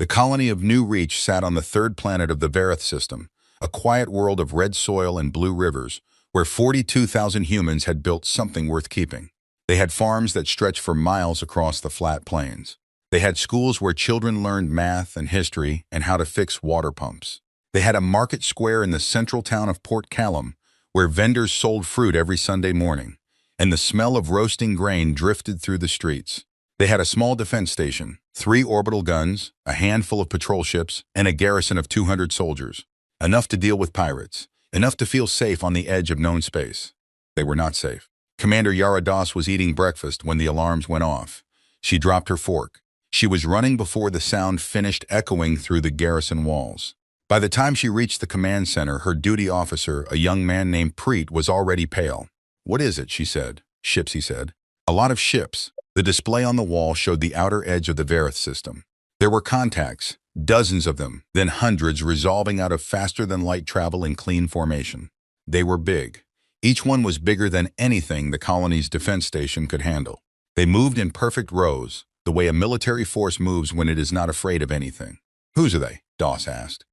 The colony of New Reach sat on the third planet of the Vareth system, a quiet world of red soil and blue rivers, where 42,000 humans had built something worth keeping. They had farms that stretched for miles across the flat plains. They had schools where children learned math and history and how to fix water pumps. They had a market square in the central town of Port Callum, where vendors sold fruit every Sunday morning, and the smell of roasting grain drifted through the streets. They had a small defense station, 3 orbital guns, a handful of patrol ships, and a garrison of 200 soldiers. Enough to deal with pirates, enough to feel safe on the edge of known space. They were not safe. Commander Yara Das was eating breakfast when the alarms went off. She dropped her fork. She was running before the sound finished echoing through the garrison walls. By the time she reached the command center, her duty officer, a young man named Preet, was already pale. "What is it?" she said. "Ships," he said. "A lot of ships." The display on the wall showed the outer edge of the Vareth system. There were contacts, dozens of them, then hundreds resolving out of faster-than-light travel in clean formation. They were big. Each one was bigger than anything the colony's defense station could handle. They moved in perfect rows, the way a military force moves when it is not afraid of anything. "Whose are they?" Das asked.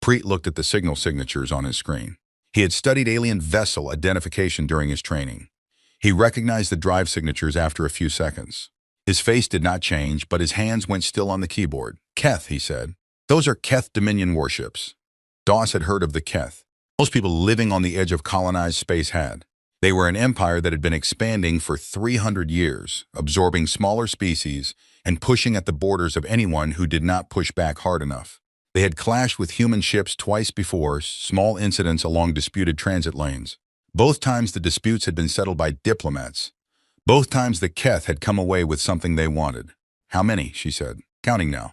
Preet looked at the signal signatures on his screen. He had studied alien vessel identification during his training. He recognized the drive signatures after a few seconds. His face did not change, but his hands went still on the keyboard. "Keth," he said. "Those are Keth Dominion warships." Das had heard of the Keth. Most people living on the edge of colonized space had. They were an empire that had been expanding for 300 years, absorbing smaller species and pushing at the borders of anyone who did not push back hard enough. They had clashed with human ships twice before, small incidents along disputed transit lanes. Both times the disputes had been settled by diplomats. Both times the Keth had come away with something they wanted. "How many?" she said. "Counting now."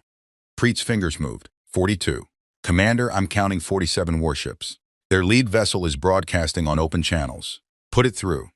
Preet's fingers moved. 42. "Commander, I'm counting 47 warships. Their lead vessel is broadcasting on open channels. Put it through."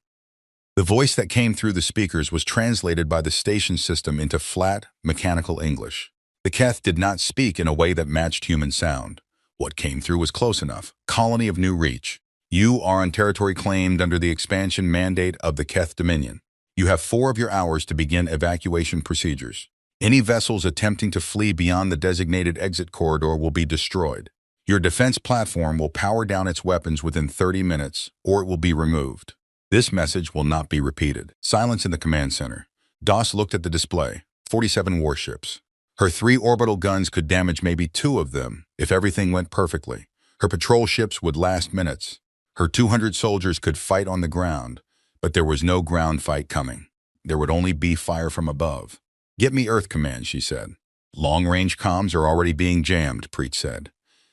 The voice that came through the speakers was translated by the station system into flat, mechanical English. The Keth did not speak in a way that matched human sound. What came through was close enough. "Colony of New Reach. You are on territory claimed under the expansion mandate of the Keth Dominion. You have 4 of your hours to begin evacuation procedures. Any vessels attempting to flee beyond the designated exit corridor will be destroyed. Your defense platform will power down its weapons within 30 minutes, or it will be removed. This message will not be repeated." Silence in the command center. Das looked at the display. 47 warships. Her 3 orbital guns could damage maybe 2 of them if everything went perfectly. Her patrol ships would last minutes. Her 200 soldiers could fight on the ground, but there was no ground fight coming. There would only be fire from above. "Get me Earth command," she said. "Long-range comms are already being jammed," Preet said.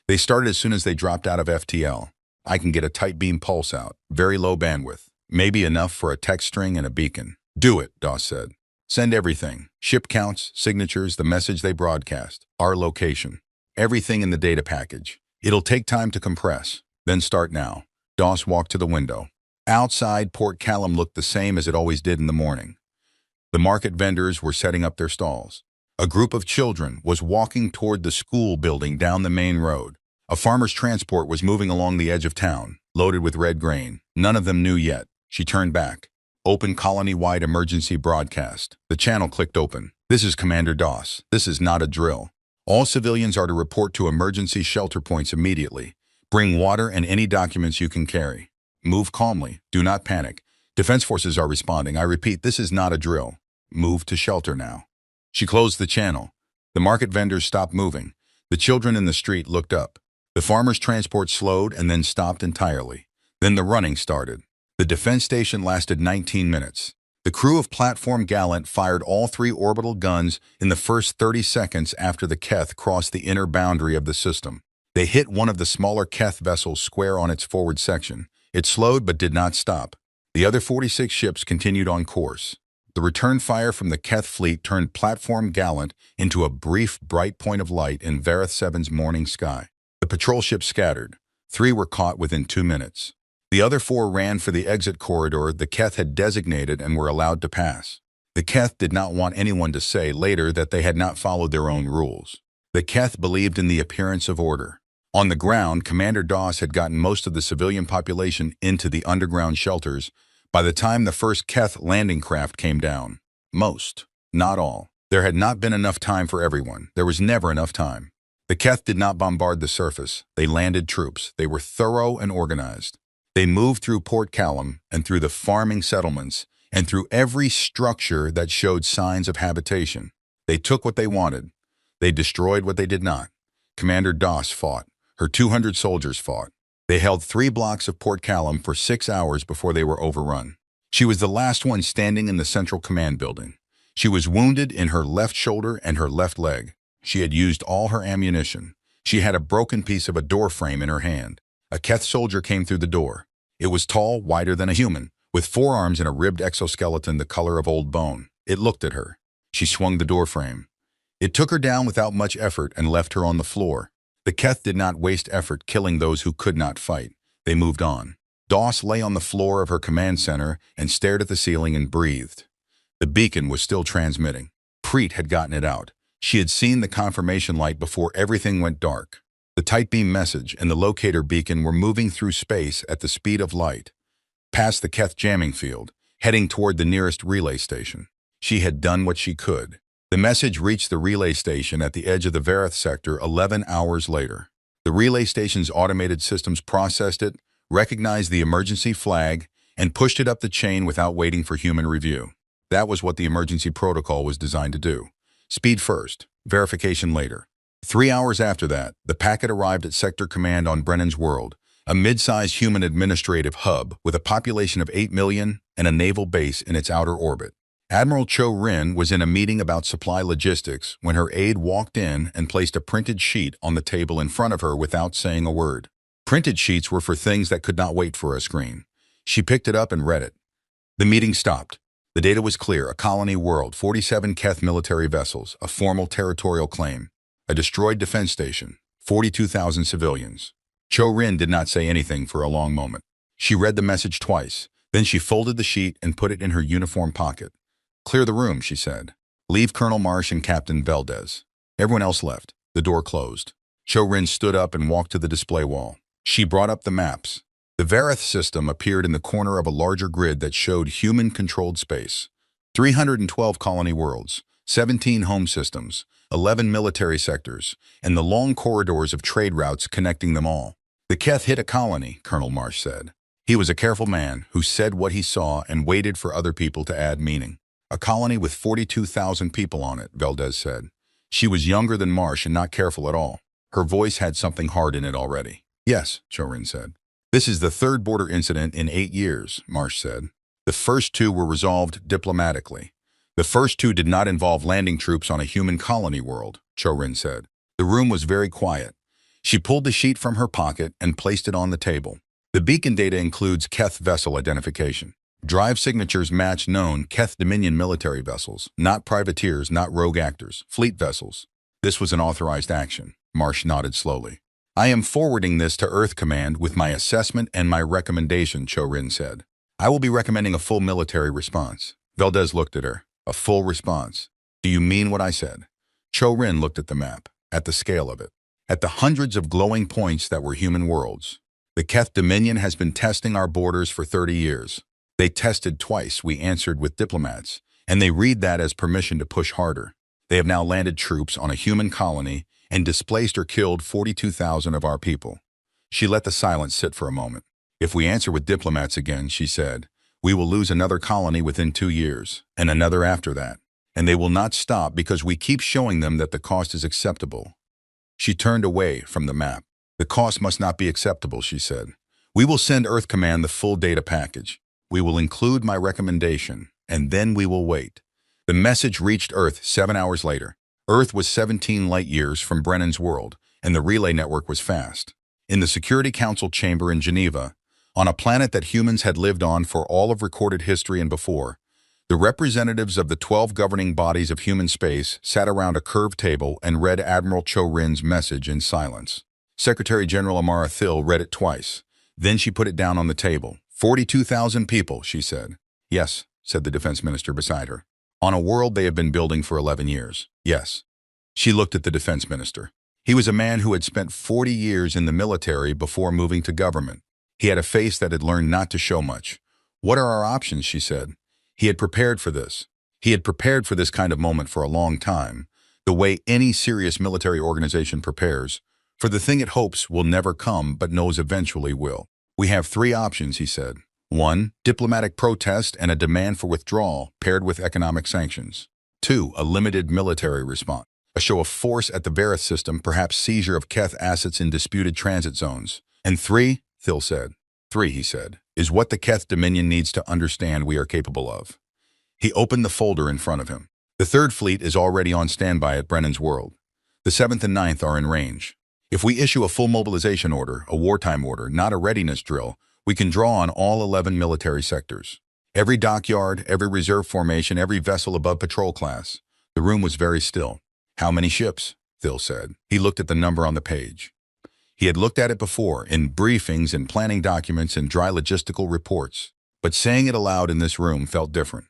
"They started as soon as they dropped out of FTL. I can get a tight beam pulse out, very low bandwidth, maybe enough for a text string and a beacon." "Do it," Das said. "Send everything. Ship counts, signatures, the message they broadcast, our location. Everything in the data package. It'll take time to compress. Then start now." Das walked to the window. Outside, Port Callum looked the same as it always did in the morning. The market vendors were setting up their stalls. A group of children was walking toward the school building down the main road. A farmer's transport was moving along the edge of town, loaded with red grain. None of them knew yet. She turned back. "Open colony-wide emergency broadcast." The channel clicked open. "This is Commander Das. This is not a drill. All civilians are to report to emergency shelter points immediately. Bring water and any documents you can carry. Move calmly. Do not panic. Defense forces are responding. I repeat, this is not a drill. Move to shelter now." She closed the channel. The market vendors stopped moving. The children in the street looked up. The farmer's transport slowed and then stopped entirely. Then the running started. The defense station lasted 19 minutes. The crew of Platform Gallant fired all 3 orbital guns in the first 30 seconds after the Keth crossed the inner boundary of the system. They hit one of the smaller Keth vessels square on its forward section. It slowed but did not stop. The other 46 ships continued on course. The return fire from the Keth fleet turned Platform Gallant into a brief, bright point of light in Vareth 7's morning sky. The patrol ships scattered. 3 were caught within 2 minutes. The other 4 ran for the exit corridor the Keth had designated and were allowed to pass. The Keth did not want anyone to say later that they had not followed their own rules. The Keth believed in the appearance of order. On the ground, Commander Das had gotten most of the civilian population into the underground shelters by the time the first Keth landing craft came down. Most, not all. There had not been enough time for everyone. There was never enough time. The Keth did not bombard the surface. They landed troops. They were thorough and organized. They moved through Port Callum and through the farming settlements and through every structure that showed signs of habitation. They took what they wanted. They destroyed what they did not. Commander Doss fought. Her 200 soldiers fought. They held 3 blocks of Port Callum for 6 hours before they were overrun. She was the last one standing in the central command building. She was wounded in her left shoulder and her left leg. She had used all her ammunition. She had a broken piece of a door frame in her hand. A Keth soldier came through the door. It was tall, wider than a human, with 4 arms and a ribbed exoskeleton the color of old bone. It looked at her. She swung the door frame. It took her down without much effort and left her on the floor. The Keth did not waste effort killing those who could not fight. They moved on. Doss lay on the floor of her command center and stared at the ceiling and breathed. The beacon was still transmitting. Preet had gotten it out. She had seen the confirmation light before everything went dark. The tight beam message and the locator beacon were moving through space at the speed of light, past the Keth jamming field, heading toward the nearest relay station. She had done what she could. The message reached the relay station at the edge of the Vareth sector 11 hours later. The relay station's automated systems processed it, recognized the emergency flag, and pushed it up the chain without waiting for human review. That was what the emergency protocol was designed to do. Speed first, verification later. 3 hours after that, the packet arrived at Sector Command on Brennan's World, a mid-sized human administrative hub with a population of 8 million and a naval base in its outer orbit. Admiral Cho Rin was in a meeting about supply logistics when her aide walked in and placed a printed sheet on the table in front of her without saying a word. Printed sheets were for things that could not wait for a screen. She picked it up and read it. The meeting stopped. The data was clear: a colony world, 47 Keth military vessels, a formal territorial claim, a destroyed defense station, 42,000 civilians. Cho Rin did not say anything for a long moment. She read the message twice. Then she folded the sheet and put it in her uniform pocket. "Clear the room," she said. "Leave Colonel Marsh and Captain Valdez." Everyone else left. The door closed. Cho Rin stood up and walked to the display wall. She brought up the maps. The Vareth system appeared in the corner of a larger grid that showed human-controlled space. 312 colony worlds, 17 home systems, 11 military sectors, and the long corridors of trade routes connecting them all. "The Keth hit a colony," Colonel Marsh said. He was a careful man who said what he saw and waited for other people to add meaning. "A colony with 42,000 people on it," Valdez said. She was younger than Marsh and not careful at all. Her voice had something hard in it already. "Yes," Cho Rin said. "This is the 3rd border incident in 8 years, Marsh said. "The first 2 were resolved diplomatically. The first 2 did not involve landing troops on a human colony world," Cho Rin said. The room was very quiet. She pulled the sheet from her pocket and placed it on the table. "The beacon data includes Keth vessel identification. Drive signatures match known Keth Dominion military vessels, not privateers, not rogue actors, fleet vessels." "This was an authorized action," Marsh nodded slowly. "I am forwarding this to Earth Command with my assessment and my recommendation," Cho Rin said. "I will be recommending a full military response." Valdez looked at her. "A full response? Do you mean what I said?" Cho Rin looked at the map, at the scale of it, at the hundreds of glowing points that were human worlds. "The Keth Dominion has been testing our borders for 30 years. They tested twice," we answered with diplomats, "and they read that as permission to push harder. They have now landed troops on a human colony and displaced or killed 42,000 of our people." She let the silence sit for a moment. "If we answer with diplomats again," she said, "we will lose another colony within 2 years, and another after that. And they will not stop because we keep showing them that the cost is acceptable." She turned away from the map. "The cost must not be acceptable," she said. "We will send Earth Command the full data package. We will include my recommendation, and then we will wait." The message reached Earth 7 hours later. Earth was 17 light-years from Brennan's World, and the relay network was fast. In the Security Council chamber in Geneva, on a planet that humans had lived on for all of recorded history and before, the representatives of the 12 governing bodies of human space sat around a curved table and read Admiral Cho Rin's message in silence. Secretary General Amara Thill read it twice. Then she put it down on the table. 42,000 people, she said. "Yes," said the defense minister beside her. "On a world they have been building for 11 years. Yes." She looked at the defense minister. He was a man who had spent 40 years in the military before moving to government. He had a face that had learned not to show much. "What are our options?" she said. He had prepared for this. He had prepared for this kind of moment for a long time, the way any serious military organization prepares, for the thing it hopes will never come but knows eventually will. We have three options, he said. 1. Diplomatic protest and a demand for withdrawal paired with economic sanctions. 2. A limited military response. A show of force at the Vareth system, perhaps seizure of Keth assets in disputed transit zones. And 3, Thill said. 3, he said, is what the Keth Dominion needs to understand we are capable of. He opened the folder in front of him. The 3rd Fleet is already on standby at Brennan's World. The 7th and 9th are in range. If we issue a full mobilization order, a wartime order, not a readiness drill, we can draw on all 11 military sectors. Every dockyard, every reserve formation, every vessel above patrol class. The room was very still. How many ships? Thill said. He looked at the number on the page. He had looked at it before, in briefings and planning documents and dry logistical reports. But saying it aloud in this room felt different.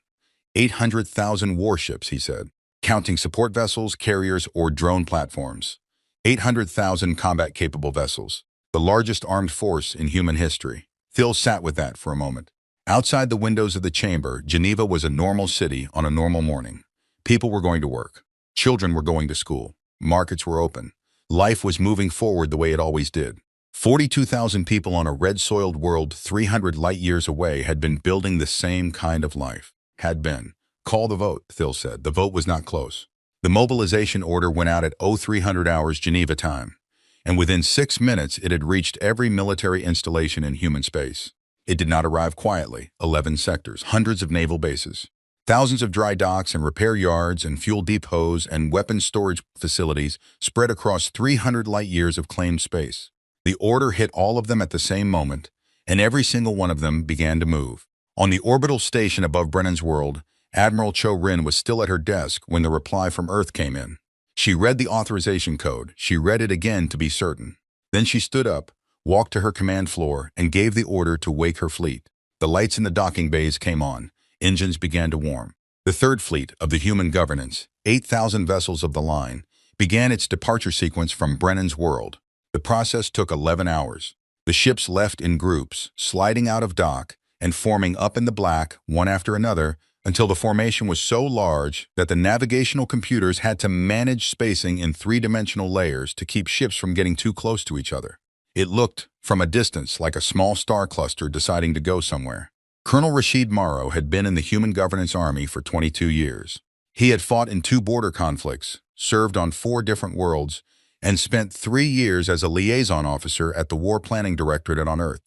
800,000 warships, he said, counting support vessels, carriers, or drone platforms. 800,000 combat-capable vessels, the largest armed force in human history. Thill sat with that for a moment. Outside the windows of the chamber, Geneva was a normal city on a normal morning. People were going to work. Children were going to school. Markets were open. Life was moving forward the way it always did. 42,000 people on a red-soiled world 300 light-years away had been building the same kind of life. Had been. Call the vote, Thill said. The vote was not close. The mobilization order went out at 0300 hours Geneva time, and within 6 minutes it had reached every military installation in human space. It did not arrive quietly. 11 sectors, hundreds of naval bases, thousands of dry docks and repair yards and fuel depots and weapons storage facilities spread across 300 light-years of claimed space. The order hit all of them at the same moment, and every single one of them began to move. On the orbital station above Brennan's World, Admiral Cho Rin was still at her desk when the reply from Earth came in. She read the authorization code. She read it again to be certain. Then she stood up, walked to her command floor, and gave the order to wake her fleet. The lights in the docking bays came on. Engines began to warm. The 3rd Fleet of the human governance, 8,000 vessels of the line, began its departure sequence from Brennan's World. The process took 11 hours. The ships left in groups, sliding out of dock and forming up in the black, one after another, until the formation was so large that the navigational computers had to manage spacing in 3-dimensional layers to keep ships from getting too close to each other. It looked, from a distance, like a small star cluster deciding to go somewhere. Colonel Rashid Morrow had been in the Human Governance Army for 22 years. He had fought in 2 border conflicts, served on 4 different worlds, and spent 3 years as a liaison officer at the War Planning Directorate on Earth,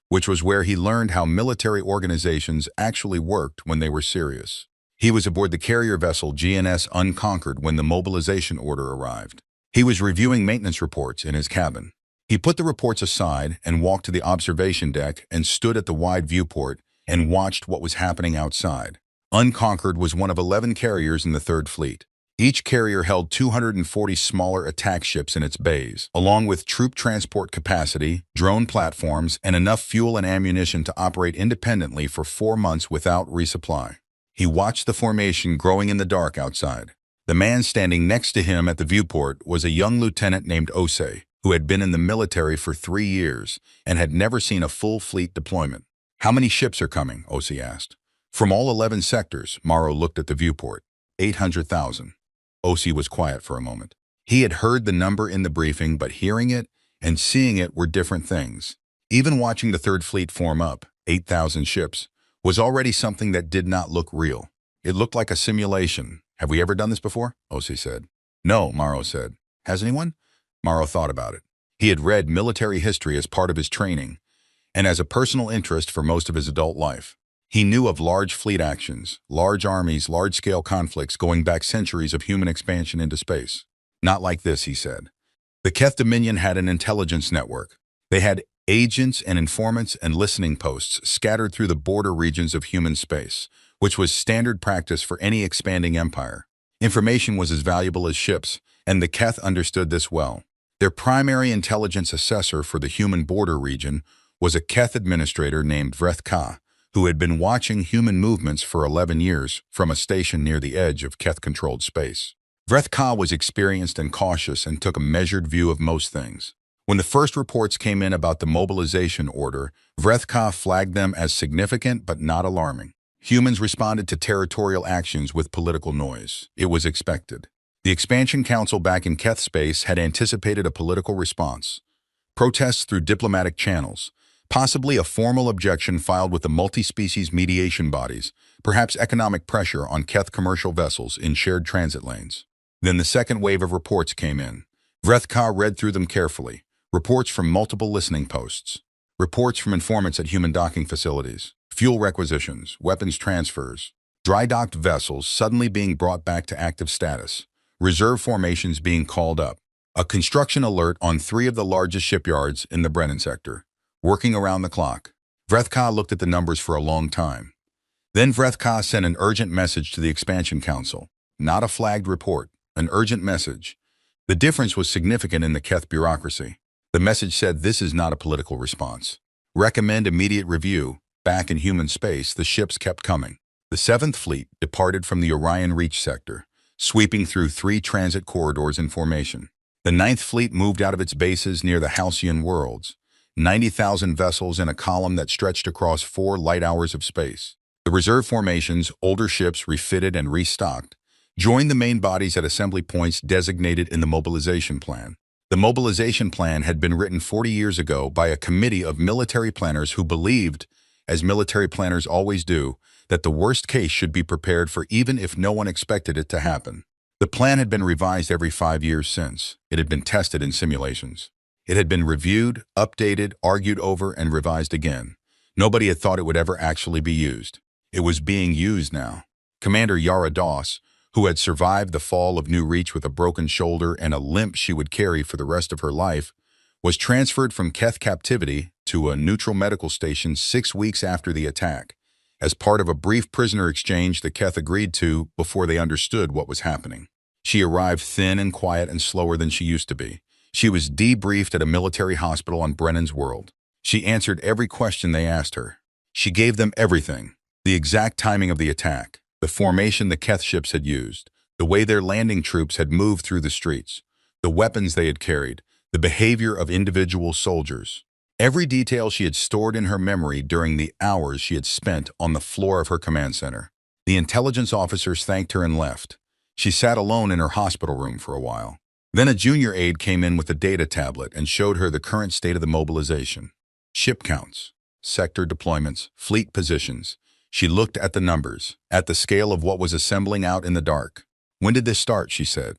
which was where he learned how military organizations actually worked when they were serious. He was aboard the carrier vessel GNS Unconquered when the mobilization order arrived. He was reviewing maintenance reports in his cabin. He put the reports aside and walked to the observation deck and stood at the wide viewport and watched what was happening outside. Unconquered was one of 11 carriers in the 3rd Fleet. Each carrier held 240 smaller attack ships in its bays, along with troop transport capacity, drone platforms, and enough fuel and ammunition to operate independently for 4 months without resupply. He watched the formation growing in the dark outside. The man standing next to him at the viewport was a young lieutenant named Ose, who had been in the military for 3 years and had never seen a full fleet deployment. How many ships are coming? Ose asked. From all 11 sectors, Morrow looked at the viewport. 800,000. Ose was quiet for a moment. He had heard the number in the briefing, but hearing it and seeing it were different things. Even watching the 3rd Fleet form up, 8,000 ships, was already something that did not look real. It looked like a simulation. Have we ever done this before? Ose said. No, Morrow said. Has anyone? Morrow thought about it. He had read military history as part of his training, and as a personal interest for most of his adult life. He knew of large fleet actions, large armies, large-scale conflicts going back centuries of human expansion into space. Not like this, he said. The Keth Dominion had an intelligence network. They had agents and informants and listening posts scattered through the border regions of human space, which was standard practice for any expanding empire. Information was as valuable as ships, and the Keth understood this well. Their primary intelligence assessor for the human border region was a Keth administrator named Vreth Ka, who had been watching human movements for 11 years from a station near the edge of Keth-controlled space. Vreth Ka was experienced and cautious and took a measured view of most things. When the first reports came in about the mobilization order, Vreth Ka flagged them as significant but not alarming. Humans responded to territorial actions with political noise. It was expected. The Expansion Council back in Keth space had anticipated a political response. Protests through diplomatic channels, possibly a formal objection filed with the multi-species mediation bodies, perhaps economic pressure on Keth commercial vessels in shared transit lanes. Then the second wave of reports came in. Vrethka read through them carefully. Reports from multiple listening posts. Reports from informants at human docking facilities. Fuel requisitions, weapons transfers. Dry-docked vessels suddenly being brought back to active status. Reserve formations being called up. A construction alert on 3 of the largest shipyards in the Brennan sector. Working around the clock. Vrethka looked at the numbers for a long time. Then Vrethka sent an urgent message to the Expansion Council. Not a flagged report, an urgent message. The difference was significant in the Keth bureaucracy. The message said this is not a political response. Recommend immediate review. Back in human space, the ships kept coming. The 7th Fleet departed from the Orion Reach sector, sweeping through 3 transit corridors in formation. The 9th Fleet moved out of its bases near the Halcyon worlds, 90,000 vessels in a column that stretched across 4 light hours of space. The reserve formations, older ships refitted and restocked, joined the main bodies at assembly points designated in the mobilization plan. The mobilization plan had been written 40 years ago by a committee of military planners who believed, as military planners always do, that the worst case should be prepared for even if no one expected it to happen. The plan had been revised every 5 years since. It had been tested in simulations. It had been reviewed, updated, argued over, and revised again. Nobody had thought it would ever actually be used. It was being used now. Commander Yara Doss, who had survived the fall of New Reach with a broken shoulder and a limp she would carry for the rest of her life, was transferred from Keth captivity to a neutral medical station 6 weeks after the attack, as part of a brief prisoner exchange the Keth agreed to before they understood what was happening. She arrived thin and quiet and slower than she used to be. She was debriefed at a military hospital on Brennan's world. She answered every question they asked her. She gave them everything: the exact timing of the attack, the formation the Keth ships had used, the way their landing troops had moved through the streets, the weapons they had carried, the behavior of individual soldiers. Every detail she had stored in her memory during the hours she had spent on the floor of her command center. The intelligence officers thanked her and left. She sat alone in her hospital room for a while. Then a junior aide came in with a data tablet and showed her the current state of the mobilization. Ship counts, sector deployments, fleet positions. She looked at the numbers, at the scale of what was assembling out in the dark. "When did this start?" she said.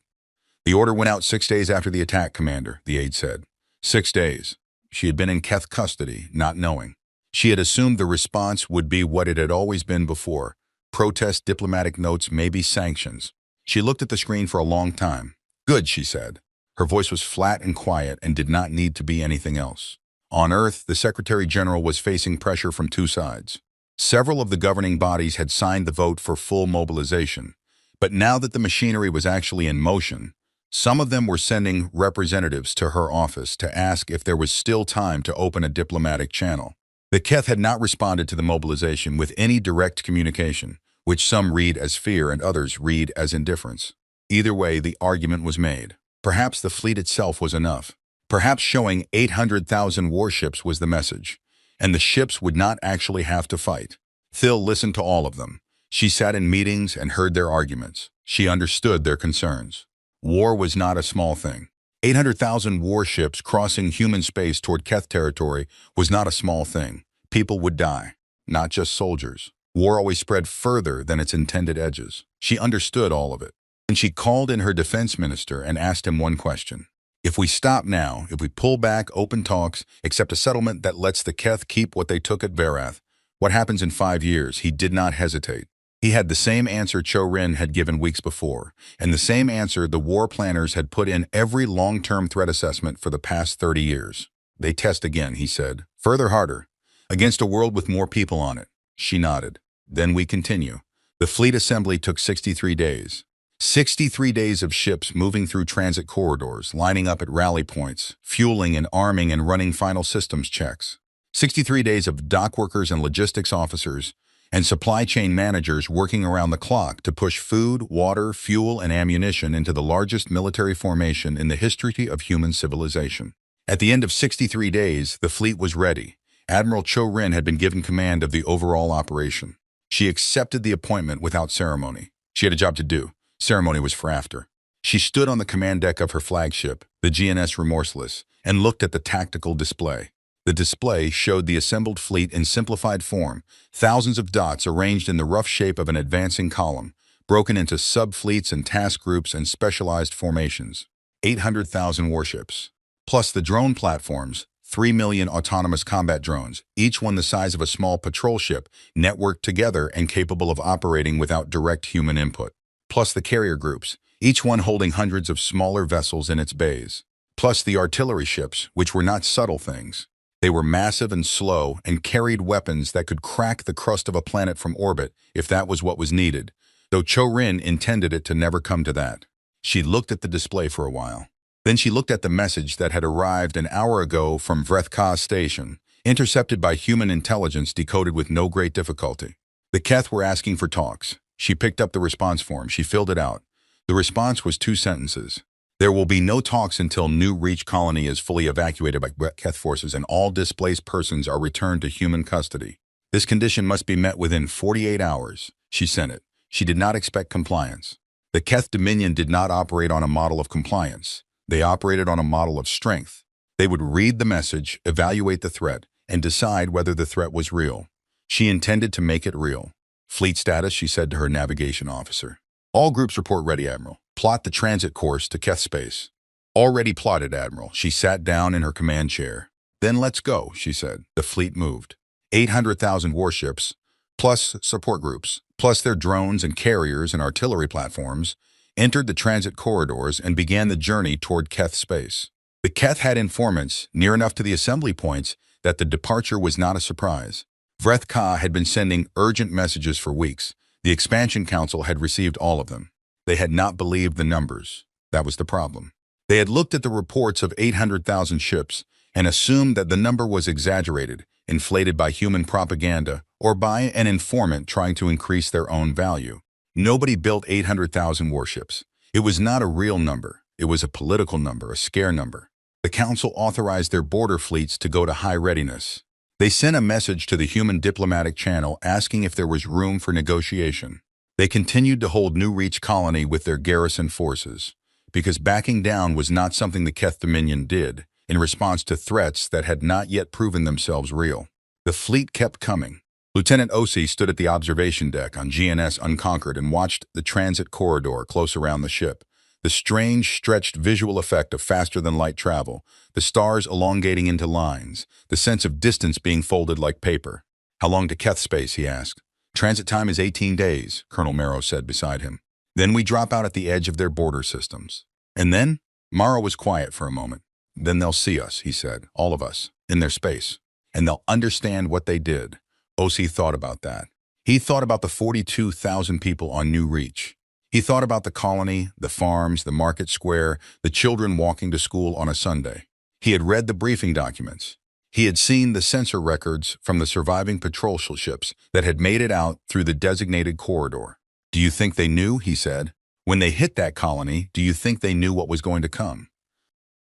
"The order went out 6 days after the attack, Commander," the aide said. 6 days. She had been in Keth custody, not knowing. She had assumed the response would be what it had always been before: protest, diplomatic notes, maybe sanctions. She looked at the screen for a long time. "Good," she said. Her voice was flat and quiet and did not need to be anything else. On Earth, the Secretary General was facing pressure from 2 sides. Several of the governing bodies had signed the vote for full mobilization, but now that the machinery was actually in motion, some of them were sending representatives to her office to ask if there was still time to open a diplomatic channel. The Keth had not responded to the mobilization with any direct communication, which some read as fear and others read as indifference. Either way, the argument was made. Perhaps the fleet itself was enough. Perhaps showing 800,000 warships was the message, and the ships would not actually have to fight. Thill listened to all of them. She sat in meetings and heard their arguments. She understood their concerns. War was not a small thing. 800,000 warships crossing human space toward Keth territory was not a small thing. People would die, not just soldiers. War always spread further than its intended edges. She understood all of it. And she called in her defense minister and asked him one question. If we stop now, if we pull back, open talks, accept a settlement that lets the Keth keep what they took at Verath, what happens in 5 years? He did not hesitate. He had the same answer Cho Rin had given weeks before, and the same answer the war planners had put in every long-term threat assessment for the past 30 years. They test again, he said. Further harder. Against a world with more people on it. She nodded. Then we continue. The fleet assembly took 63 days. 63 days of ships moving through transit corridors, lining up at rally points, fueling and arming and running final systems checks. 63 days of dock workers and logistics officers and supply chain managers working around the clock to push food, water, fuel, and ammunition into the largest military formation in the history of human civilization. At the end of 63 days, the fleet was ready. Admiral Cho Rin had been given command of the overall operation. She accepted the appointment without ceremony. She had a job to do. Ceremony was for after. She stood on the command deck of her flagship, the GNS Remorseless, and looked at the tactical display. The display showed the assembled fleet in simplified form, thousands of dots arranged in the rough shape of an advancing column, broken into sub-fleets and task groups and specialized formations. 800,000 warships. Plus the drone platforms, 3 million autonomous combat drones, each one the size of a small patrol ship, networked together and capable of operating without direct human input. Plus the carrier groups, each one holding hundreds of smaller vessels in its bays. Plus the artillery ships, which were not subtle things. They were massive and slow and carried weapons that could crack the crust of a planet from orbit if that was what was needed, though Cho-Rin intended it to never come to that. She looked at the display for a while. Then she looked at the message that had arrived an hour ago from Vrethka's station, intercepted by human intelligence decoded with no great difficulty. The Keth were asking for talks. She picked up the response form. She filled it out. The response was 2 sentences. There will be no talks until New Reach colony is fully evacuated by Keth forces and all displaced persons are returned to human custody. This condition must be met within 48 hours. She sent it. She did not expect compliance. The Keth Dominion did not operate on a model of compliance. They operated on a model of strength. They would read the message, evaluate the threat, and decide whether the threat was real. She intended to make it real. Fleet status, she said to her navigation officer. All groups report ready, Admiral. Plot the transit course to Keth space. Already plotted, Admiral. She sat down in her command chair. Then let's go, she said. The fleet moved. 800,000 warships, plus support groups, plus their drones and carriers and artillery platforms, entered the transit corridors and began the journey toward Keth space. The Keth had informants near enough to the assembly points that the departure was not a surprise. Vrethka had been sending urgent messages for weeks. The Expansion Council had received all of them. They had not believed the numbers. That was the problem. They had looked at the reports of 800,000 ships and assumed that the number was exaggerated, inflated by human propaganda or by an informant trying to increase their own value. Nobody built 800,000 warships. It was not a real number. It was a political number, a scare number. The Council authorized their border fleets to go to high readiness. They sent a message to the human diplomatic channel asking if there was room for negotiation. They continued to hold New Reach colony with their garrison forces, because backing down was not something the Keth Dominion did in response to threats that had not yet proven themselves real. The fleet kept coming. Lieutenant Osi stood at the observation deck on GNS Unconquered and watched the transit corridor close around the ship. The strange, stretched visual effect of faster-than-light travel, the stars elongating into lines, the sense of distance being folded like paper. How long to Keth space, he asked. Transit time is 18 days, Colonel Marrow said beside him. Then we drop out at the edge of their border systems. And then? Marrow was quiet for a moment. Then they'll see us, he said, all of us, in their space. And they'll understand what they did. Osi thought about that. He thought about the 42,000 people on New Reach. He thought about the colony, the farms, the market square, the children walking to school on a Sunday. He had read the briefing documents. He had seen the sensor records from the surviving patrol ships that had made it out through the designated corridor. Do you think they knew, he said. When they hit that colony, do you think they knew what was going to come?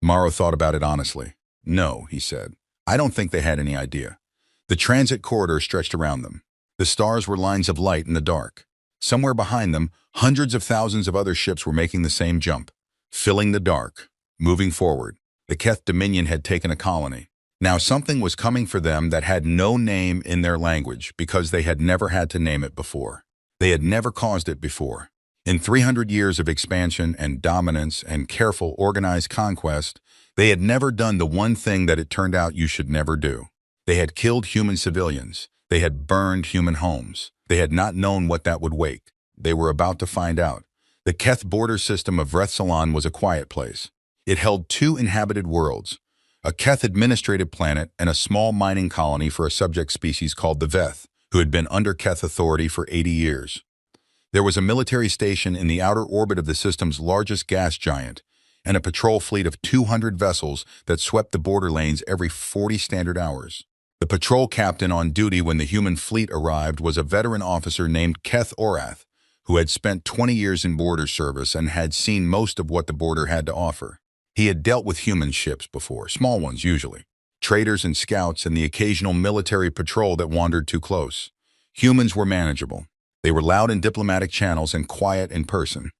Morrow thought about it honestly. No, he said. I don't think they had any idea. The transit corridor stretched around them. The stars were lines of light in the dark. Somewhere behind them, hundreds of thousands of other ships were making the same jump, filling the dark, moving forward. The Keth Dominion had taken a colony. Now something was coming for them that had no name in their language because they had never had to name it before. They had never caused it before. In 300 years of expansion and dominance and careful, organized conquest, they had never done the one thing that it turned out you should never do. They had killed human civilians. They had burned human homes. They had not known what that would wake. They were about to find out. The Keth border system of Vrethsalon was a quiet place. It held 2 inhabited worlds, a Keth administrative planet and a small mining colony for a subject species called the Veth, who had been under Keth authority for 80 years. There was a military station in the outer orbit of the system's largest gas giant, and a patrol fleet of 200 vessels that swept the border lanes every 40 standard hours. The patrol captain on duty when the human fleet arrived was a veteran officer named Keth Orath, who had spent 20 years in border service and had seen most of what the border had to offer. He had dealt with human ships before, small ones usually, traders and scouts and the occasional military patrol that wandered too close. Humans were manageable. They were loud in diplomatic channels and quiet in person.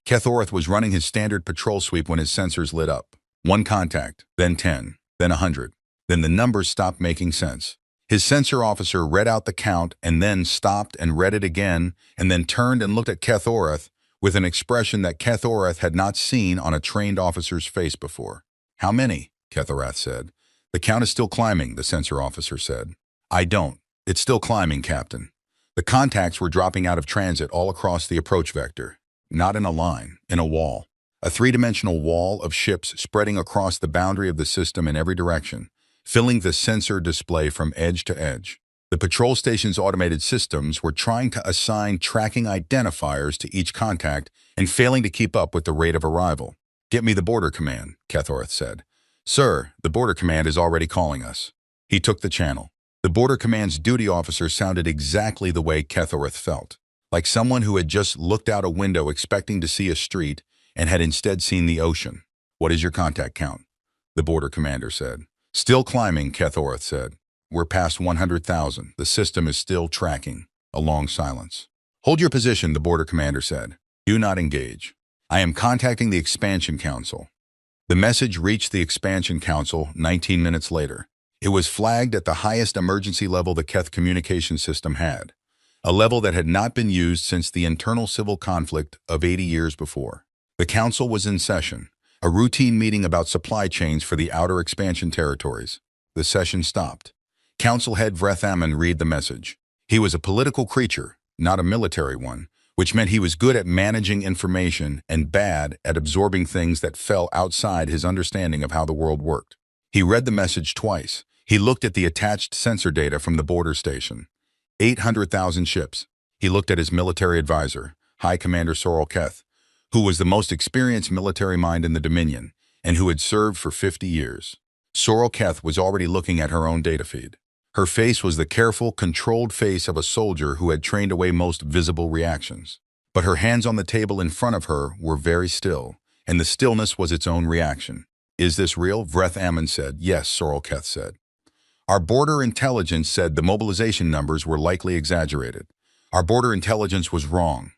Kethorath was running his standard patrol sweep when his sensors lit up. 1 contact, then 10, then 100. Then the numbers stopped making sense. His sensor officer read out the count and then stopped and read it again and then turned and looked at Kethorath with an expression that Kethorath had not seen on a trained officer's face before. "How many?" Kethorath said. "The count is still climbing," the sensor officer said. "I don't. It's still climbing, Captain." The contacts were dropping out of transit all across the approach vector. Not in a line, in a wall. A 3-dimensional wall of ships spreading across the boundary of the system in every direction, filling the sensor display from edge to edge. The patrol station's automated systems were trying to assign tracking identifiers to each contact and failing to keep up with the rate of arrival. "Get me the border command," Kethorath said. "Sir, the border command is already calling us." He took the channel. The border command's duty officer sounded exactly the way Kethorath felt, like someone who had just looked out a window expecting to see a street and had instead seen the ocean. "What is your contact count?" the border commander said. "Still climbing," Kethorath said. "We're past 100,000. The system is still tracking." A long silence. "Hold your position," the border commander said. "Do not engage. I am contacting the Expansion Council." The message reached the Expansion Council 19 minutes later. It was flagged at the highest emergency level the Keth communication system had, a level that had not been used since the internal civil conflict of 80 years before. The council was in session, a routine meeting about supply chains for the outer expansion territories. The session stopped. Council head Vreth Ammon read the message. He was a political creature, not a military one, which meant he was good at managing information and bad at absorbing things that fell outside his understanding of how the world worked. He read the message twice. He looked at the attached sensor data from the border station. 800,000 ships. He looked at his military advisor, High Commander Sorrel Keth, who was the most experienced military mind in the Dominion and who had served for 50 years. Sorrel Keth was already looking at her own data feed. Her face was the careful, controlled face of a soldier who had trained away most visible reactions. But her hands on the table in front of her were very still, and the stillness was its own reaction. "Is this real?" Vreth Ammon said. "Yes," Sorrel Keth said. "Our border intelligence said the mobilization numbers were likely exaggerated. Our border intelligence was wrong."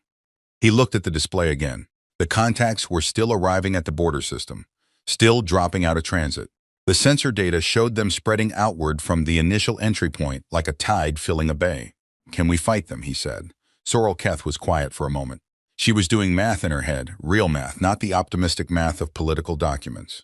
He looked at the display again. The contacts were still arriving at the border system, still dropping out of transit. The sensor data showed them spreading outward from the initial entry point like a tide filling a bay. "Can we fight them?" he said. Sorrel Keth was quiet for a moment. She was doing math in her head, real math, not the optimistic math of political documents.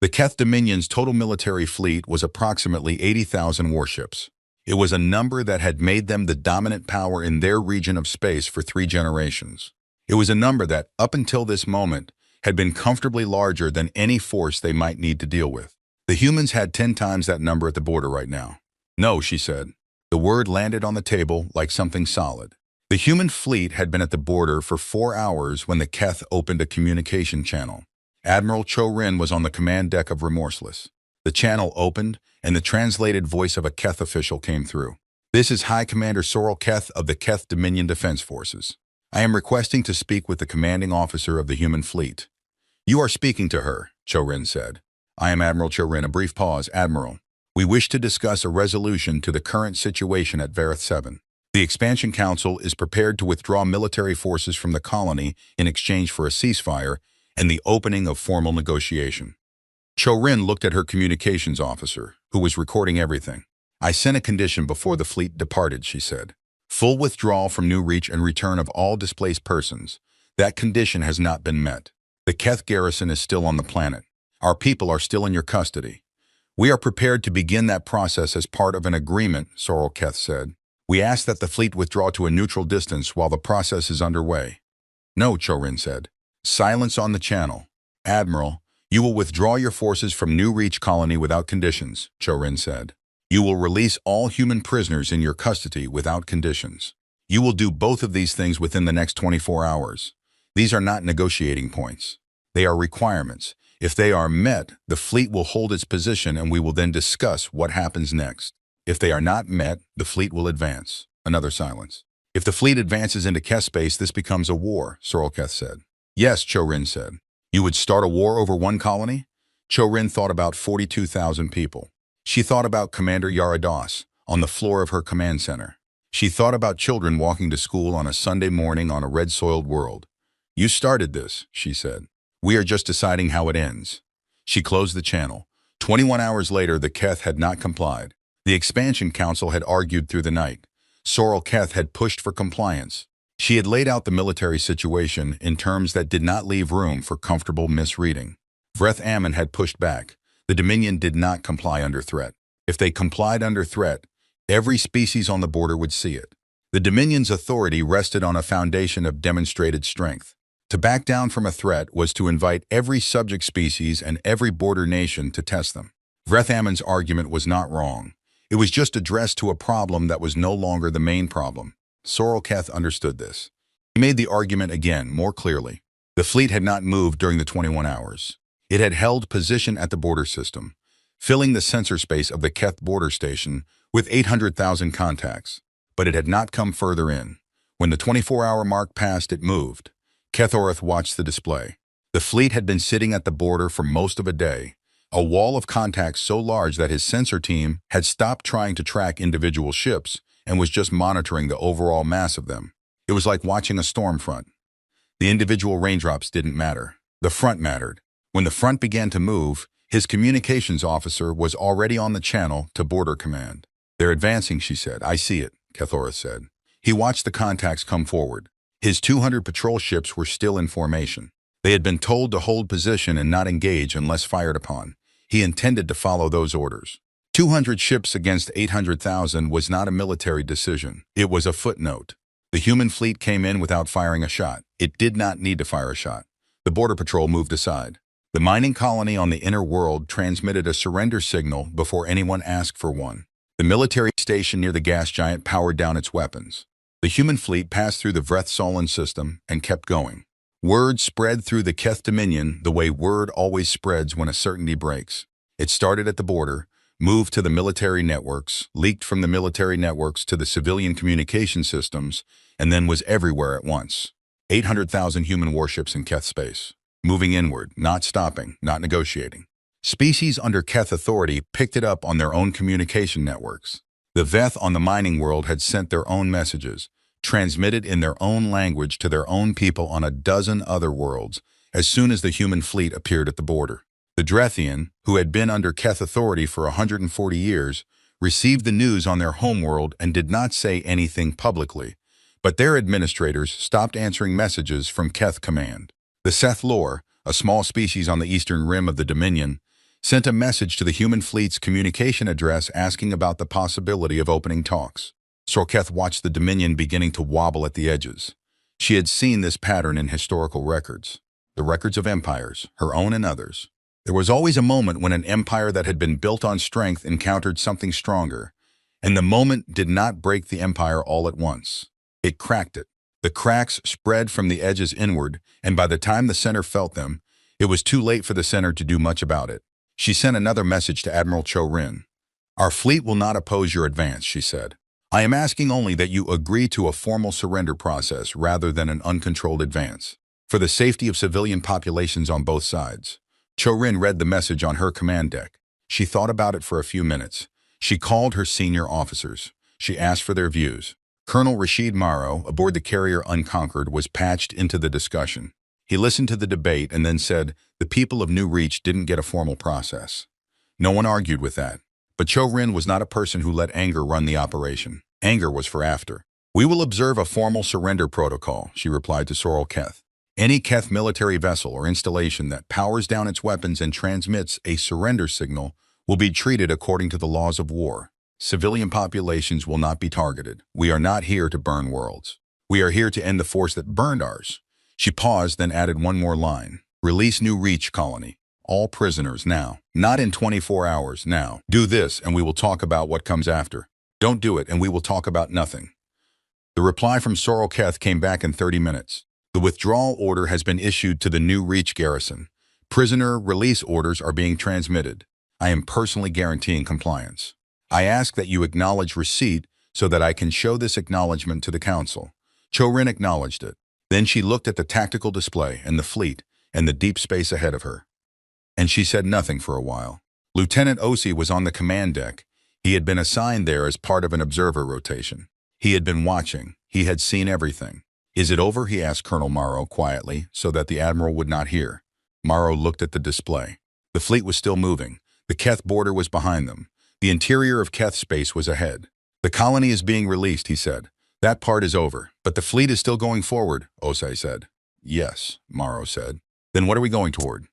The Keth Dominion's total military fleet was approximately 80,000 warships. It was a number that had made them the dominant power in their region of space for 3 generations. It was a number that, up until this moment, had been comfortably larger than any force they might need to deal with. The humans had 10 times that number at the border right now. "No," she said. The word landed on the table like something solid. The human fleet had been at the border for 4 hours when the Keth opened a communication channel. Admiral Cho Rin was on the command deck of Remorseless. The channel opened, and the translated voice of a Keth official came through. "This is High Commander Sorrel Keth of the Keth Dominion Defense Forces. I am requesting to speak with the commanding officer of the human fleet." "You are speaking to her," Cho Rin said. "I am Admiral Cho Rin." A brief pause. "Admiral, we wish to discuss a resolution to the current situation at Vareth 7. The Expansion Council is prepared to withdraw military forces from the colony in exchange for a ceasefire and the opening of formal negotiation." Cho Rin looked at her communications officer, who was recording everything. "I sent a condition before the fleet departed," she said. "Full withdrawal from New Reach and return of all displaced persons. That condition has not been met. The Keth garrison is still on the planet. Our people are still in your custody. We are prepared to begin that process as part of an agreement," Sorrel Keth said. "We ask that the fleet withdraw to a neutral distance while the process is underway." "No," Cho Rin said. "Silence on the channel. Admiral, you will withdraw your forces from New Reach colony without conditions," Cho Rin said. "You will release all human prisoners in your custody without conditions. You will do both of these things within the next 24 hours. These are not negotiating points. They are requirements. If they are met, the fleet will hold its position and we will then discuss what happens next. If they are not met, the fleet will advance." Another silence. "If the fleet advances into Keth space, this becomes a war," Sorrel Keth said. "Yes," Cho Rin said. "You would start a war over one colony?" Cho Rin thought about 42,000 people. She thought about Commander Yara Das, on the floor of her command center. She thought about children walking to school on a Sunday morning on a red-soiled world. "You started this," she said. "We are just deciding how it ends." She closed the channel. 21 hours later, the Keth had not complied. The Expansion Council had argued through the night. Sorrel Keth had pushed for compliance. She had laid out the military situation in terms that did not leave room for comfortable misreading. Vreth Ammon had pushed back. The Dominion did not comply under threat. If they complied under threat, every species on the border would see it. The Dominion's authority rested on a foundation of demonstrated strength. To back down from a threat was to invite every subject species and every border nation to test them. Vreth Ammon's argument was not wrong. It was just addressed to a problem that was no longer the main problem. Sorrel Keth understood this. He made the argument again, more clearly. The fleet had not moved during the 21 hours. It had held position at the border system, filling the sensor space of the Keth border station with 800,000 contacts. But it had not come further in. When the 24-hour mark passed, it moved. Kethoreth watched the display. The fleet had been sitting at the border for most of a day, a wall of contacts so large that his sensor team had stopped trying to track individual ships and was just monitoring the overall mass of them. It was like watching a storm front. The individual raindrops didn't matter. The front mattered. When the front began to move, his communications officer was already on the channel to Border Command. "They're advancing," she said. "I see it," Kethoreth said. He watched the contacts come forward. His 200 patrol ships were still in formation. They had been told to hold position and not engage unless fired upon. He intended to follow those orders. 200 ships against 800,000 was not a military decision. It was a footnote. The human fleet came in without firing a shot. It did not need to fire a shot. The border patrol moved aside. The mining colony on the inner world transmitted a surrender signal before anyone asked for one. The military station near the gas giant powered down its weapons. The human fleet passed through the Vreth Solon system and kept going. Word spread through the Keth Dominion the way word always spreads when a certainty breaks. It started at the border, moved to the military networks, leaked from the military networks to the civilian communication systems, and then was everywhere at once. 800,000 human warships in Keth space, moving inward, not stopping, not negotiating. Species under Keth authority picked it up on their own communication networks. The Veth on the mining world had sent their own messages, transmitted in their own language to their own people on a dozen other worlds, as soon as the human fleet appeared at the border. The Drethian, who had been under Keth authority for 140 years, received the news on their homeworld and did not say anything publicly, but their administrators stopped answering messages from Keth command. The Seth Lore, a small species on the eastern rim of the Dominion, sent a message to the human fleet's communication address asking about the possibility of opening talks. Sorketh watched the Dominion beginning to wobble at the edges. She had seen this pattern in historical records, the records of empires, her own and others. There was always a moment when an empire that had been built on strength encountered something stronger, and the moment did not break the empire all at once. It cracked it. The cracks spread from the edges inward, and by the time the center felt them, it was too late for the center to do much about it. She sent another message to Admiral Cho-Rin. "Our fleet will not oppose your advance," she said. "I am asking only that you agree to a formal surrender process rather than an uncontrolled advance, for the safety of civilian populations on both sides." Cho-Rin read the message on her command deck. She thought about it for a few minutes. She called her senior officers. She asked for their views. Colonel Rashid Morrow, aboard the carrier Unconquered, was patched into the discussion. He listened to the debate and then said the people of New Reach didn't get a formal process. No one argued with that. But Cho-Rin was not a person who let anger run the operation. Anger was for after. "We will observe a formal surrender protocol," she replied to Sorrel Keth. "Any Keth military vessel or installation that powers down its weapons and transmits a surrender signal will be treated according to the laws of war. Civilian populations will not be targeted. We are not here to burn worlds. We are here to end the force that burned ours." She paused, then added one more line. "Release New Reach colony. All prisoners now. Not in 24 hours, now. Do this and we will talk about what comes after. Don't do it and we will talk about nothing." The reply from Sorrel Keth came back in 30 minutes. "The withdrawal order has been issued to the New Reach garrison. Prisoner release orders are being transmitted. I am personally guaranteeing compliance. I ask that you acknowledge receipt so that I can show this acknowledgement to the council." Cho-Rin acknowledged it. Then she looked at the tactical display and the fleet and the deep space ahead of her. And she said nothing for a while. Lieutenant Osi was on the command deck. He had been assigned there as part of an observer rotation. He had been watching. He had seen everything. "Is it over?" he asked Colonel Morrow quietly, so that the admiral would not hear. Morrow looked at the display. The fleet was still moving. The Keth border was behind them. The interior of Keth space was ahead. "The colony is being released," he said. "That part is over, but the fleet is still going forward," Osei said. "Yes," Morrow said. "Then what are we going toward?"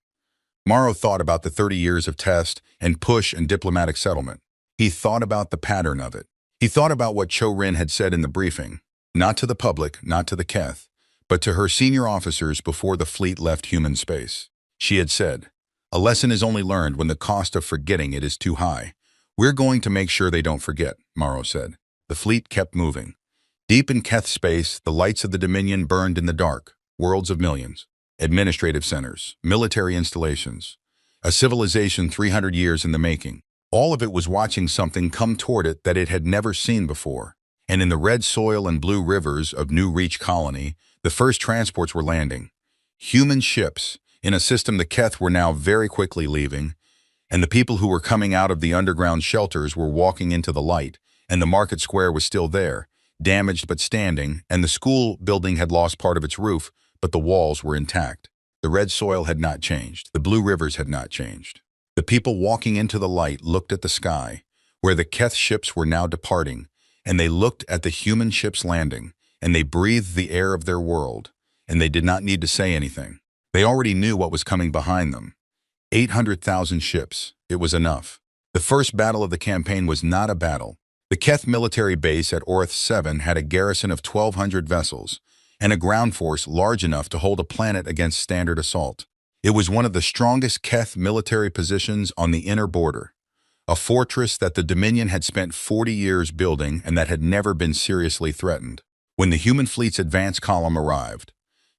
Morrow thought about the 30 years of test and push and diplomatic settlement. He thought about the pattern of it. He thought about what Cho-Rin had said in the briefing, not to the public, not to the Keth, but to her senior officers before the fleet left human space. She had said, "A lesson is only learned when the cost of forgetting it is too high. We're going to make sure they don't forget," Morrow said. The fleet kept moving. Deep in Keth space, the lights of the Dominion burned in the dark, worlds of millions, administrative centers, military installations, a civilization 300 years in the making. All of it was watching something come toward it that it had never seen before. And in the red soil and blue rivers of New Reach Colony, the first transports were landing. Human ships, in a system the Keth were now very quickly leaving, and the people who were coming out of the underground shelters were walking into the light, and the market square was still there, damaged but standing, and the school building had lost part of its roof, but the walls were intact. The red soil had not changed. The blue rivers had not changed. The people walking into the light looked at the sky, where the Keth ships were now departing, and they looked at the human ships landing, and they breathed the air of their world, and they did not need to say anything. They already knew what was coming behind them. 800,000 ships. It was enough. The first battle of the campaign was not a battle. The Keth military base at Orth 7 had a garrison of 1,200 vessels, and a ground force large enough to hold a planet against standard assault. It was one of the strongest Keth military positions on the inner border, a fortress that the Dominion had spent 40 years building and that had never been seriously threatened. When the human fleet's advance column arrived,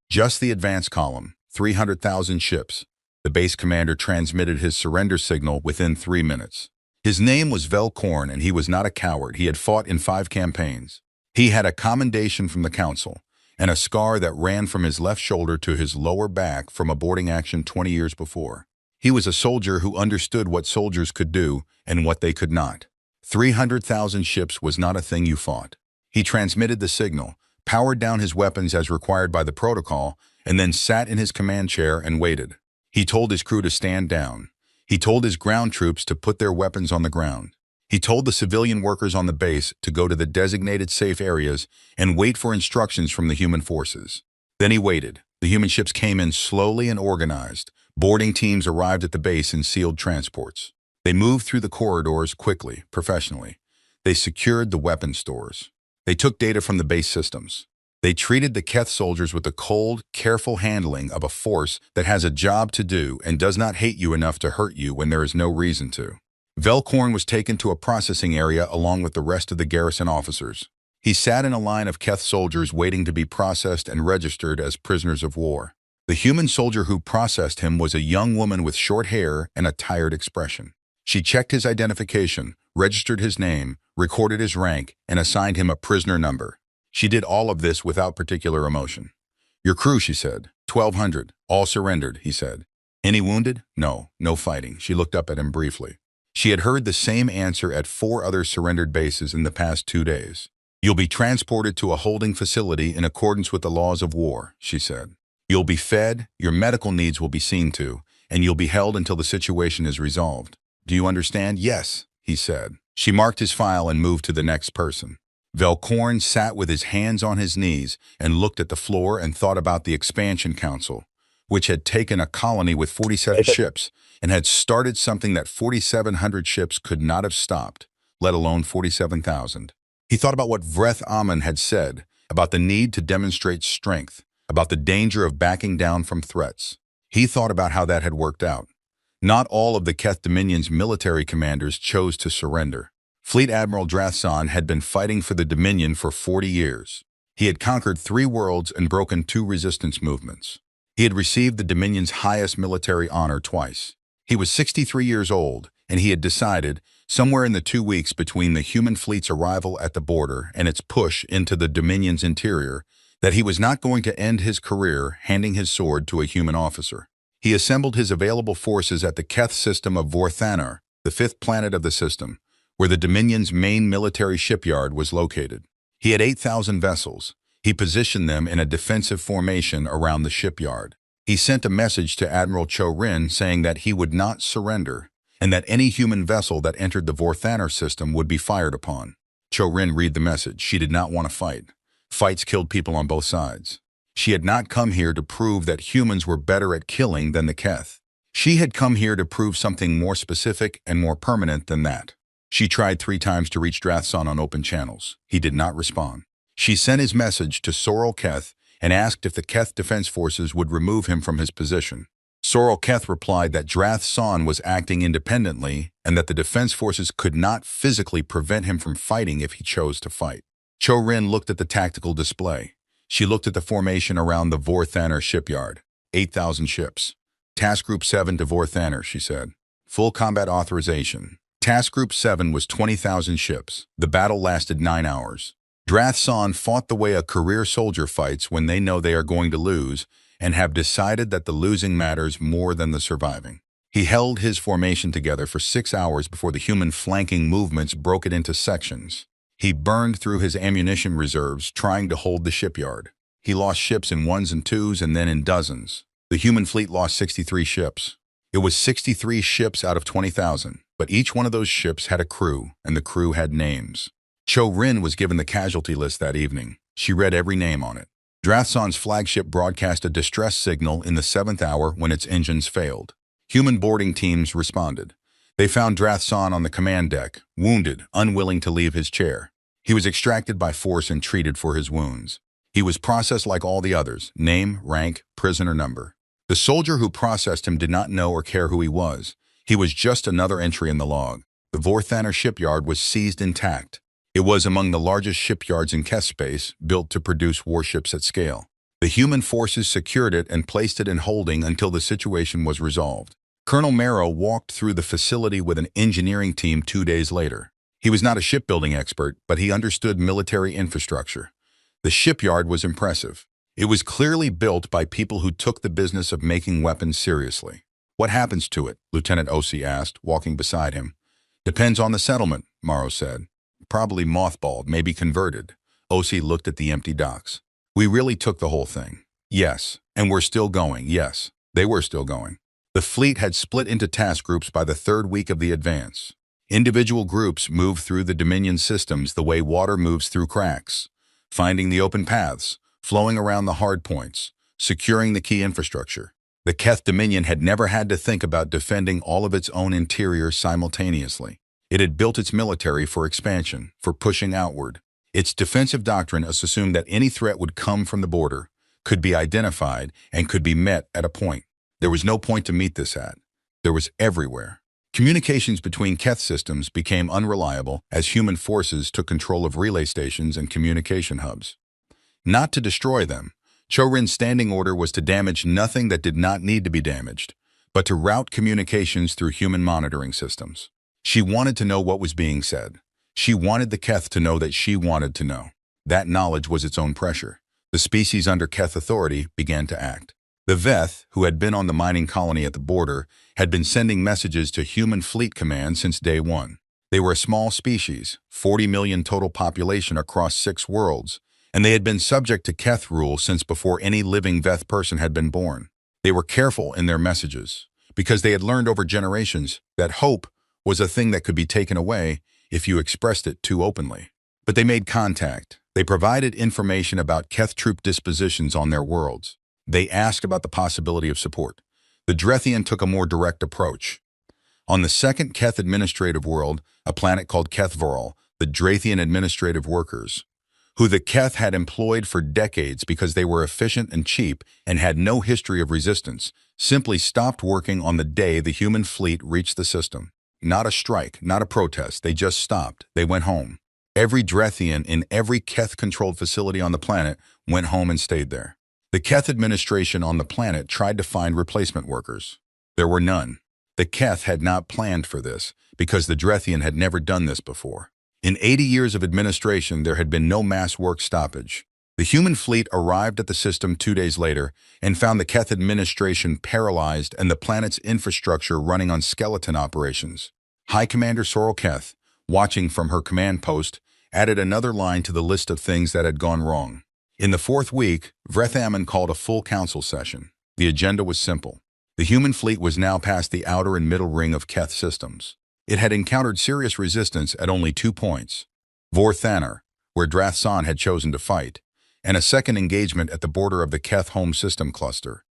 just the advance column, 300,000 ships, the base commander transmitted his surrender signal within 3 minutes. His name was Velkorn, and he was not a coward. He had fought in 5 campaigns. He had a commendation from the council, and a scar that ran from his left shoulder to his lower back from a boarding action 20 years before. He was a soldier who understood what soldiers could do and what they could not. 300,000 ships was not a thing you fought. He transmitted the signal, powered down his weapons as required by the protocol, and then sat in his command chair and waited. He told his crew to stand down. He told his ground troops to put their weapons on the ground. He told the civilian workers on the base to go to the designated safe areas and wait for instructions from the human forces. Then he waited. The human ships came in slowly and organized. Boarding teams arrived at the base in sealed transports. They moved through the corridors quickly, professionally. They secured the weapon stores. They took data from the base systems. They treated the Keth soldiers with the cold, careful handling of a force that has a job to do and does not hate you enough to hurt you when there is no reason to. Velkorn was taken to a processing area along with the rest of the garrison officers. He sat in a line of Keth soldiers waiting to be processed and registered as prisoners of war. The human soldier who processed him was a young woman with short hair and a tired expression. She checked his identification, registered his name, recorded his rank, and assigned him a prisoner number. She did all of this without particular emotion. "Your crew," she said. 1,200. All surrendered, he said. "Any wounded?" "No, no fighting." She looked up at him briefly. She had heard the same answer at 4 other surrendered bases in the past 2 days. "You'll be transported to a holding facility in accordance with the laws of war," she said. "You'll be fed, your medical needs will be seen to, and you'll be held until the situation is resolved. Do you understand?" "Yes," he said. She marked his file and moved to the next person. Velkorn sat with his hands on his knees and looked at the floor and thought about the Expansion Council, which had taken a colony with 47 ships and had started something that 4,700 ships could not have stopped, let alone 47,000. He thought about what Vreth Amun had said, about the need to demonstrate strength, about the danger of backing down from threats. He thought about how that had worked out. Not all of the Keth Dominion's military commanders chose to surrender. Fleet Admiral Drathsan had been fighting for the Dominion for 40 years. He had conquered 3 worlds and broken 2 resistance movements. He had received the Dominion's highest military honor twice. He was 63 years old, and he had decided, somewhere in the 2 weeks between the human fleet's arrival at the border and its push into the Dominion's interior, that he was not going to end his career handing his sword to a human officer. He assembled his available forces at the Keth system of Vorthanar, the 5th planet of the system, where the Dominion's main military shipyard was located. He had 8,000 vessels. He positioned them in a defensive formation around the shipyard. He sent a message to Admiral Cho-Rin saying that he would not surrender, and that any human vessel that entered the Vorthaner system would be fired upon. Cho-Rin read the message. She did not want to fight. Fights killed people on both sides. She had not come here to prove that humans were better at killing than the Keth. She had come here to prove something more specific and more permanent than that. She tried 3 times to reach Drathson on open channels. He did not respond. She sent his message to Sorrel Keth and asked if the Keth Defense Forces would remove him from his position. Sorrel Keth replied that Drathson was acting independently and that the Defense Forces could not physically prevent him from fighting if he chose to fight. Cho-Rin looked at the tactical display. She looked at the formation around the Vorthaner shipyard. 8,000 ships. Task Group 7 to Vorthaner, she said. Full combat authorization. Task Group 7 was 20,000 ships. The battle lasted 9 hours. Drathson fought the way a career soldier fights when they know they are going to lose and have decided that the losing matters more than the surviving. He held his formation together for 6 hours before the human flanking movements broke it into sections. He burned through his ammunition reserves trying to hold the shipyard. He lost ships in 1s and 2s and then in dozens. The human fleet lost 63 ships. It was 63 ships out of 20,000, but each one of those ships had a crew, and the crew had names. Cho-Rin was given the casualty list that evening. She read every name on it. Drathson's flagship broadcast a distress signal in the 7th hour when its engines failed. Human boarding teams responded. They found Drathson on the command deck, wounded, unwilling to leave his chair. He was extracted by force and treated for his wounds. He was processed like all the others, name, rank, prisoner number. The soldier who processed him did not know or care who he was. He was just another entry in the log. The Vorthaner shipyard was seized intact. It was among the largest shipyards in Keth space, built to produce warships at scale. The human forces secured it and placed it in holding until the situation was resolved. Colonel Marrow walked through the facility with an engineering team 2 days later. He was not a shipbuilding expert, but he understood military infrastructure. The shipyard was impressive. It was clearly built by people who took the business of making weapons seriously. "What happens to it?" Lieutenant Osi asked, walking beside him. "Depends on the settlement," Morrow said. "Probably mothballed, maybe converted." Osi looked at the empty docks. "We really took the whole thing." "Yes, and we're still going." Yes, they were still going. The fleet had split into task groups by the 3rd week of the advance. Individual groups moved through the Dominion systems the way water moves through cracks, finding the open paths, flowing around the hard points, securing the key infrastructure. The Keth Dominion had never had to think about defending all of its own interior simultaneously. It had built its military for expansion, for pushing outward. Its defensive doctrine assumed that any threat would come from the border, could be identified, and could be met at a point. There was no point to meet this at. There was everywhere. Communications between Keth systems became unreliable as human forces took control of relay stations and communication hubs. Not to destroy them, Cho-Rin's standing order was to damage nothing that did not need to be damaged, but to route communications through human monitoring systems. She wanted to know what was being said. She wanted the Keth to know that she wanted to know. That knowledge was its own pressure. The species under Keth authority began to act. The Veth, who had been on the mining colony at the border, had been sending messages to Human Fleet Command since day 1. They were a small species, 40 million total population across 6 worlds, and they had been subject to Keth rule since before any living Veth person had been born. They were careful in their messages, because they had learned over generations that hope was a thing that could be taken away if you expressed it too openly. But they made contact. They provided information about Keth troop dispositions on their worlds. They asked about the possibility of support. The Drethian took a more direct approach. On the 2nd Keth administrative world, a planet called Kethvoral, the Drethian administrative workers, who the Keth had employed for decades because they were efficient and cheap and had no history of resistance, simply stopped working on the day the human fleet reached the system. Not a strike, not a protest, they just stopped. They went home. Every Drethian in every Keth-controlled facility on the planet went home and stayed there. The Keth administration on the planet tried to find replacement workers. There were none. The Keth had not planned for this, because the Drethian had never done this before. In 80 years of administration, there had been no mass work stoppage. The human fleet arrived at the system 2 days later and found the Keth administration paralyzed and the planet's infrastructure running on skeleton operations. High Commander Sorrel Keth, watching from her command post, added another line to the list of things that had gone wrong. In the fourth week, Vrethaman called a full council session. The agenda was simple. The human fleet was now past the outer and middle ring of Keth systems. It had encountered serious resistance at only 2 points: Vorthanor, where Drathsan had chosen to fight, and a second engagement at the border of the Keth home system cluster,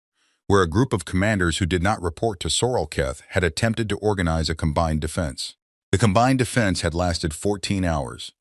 where a group of commanders who did not report to Soral Keth had attempted to organize a combined defense. The combined defense had lasted 14 hours.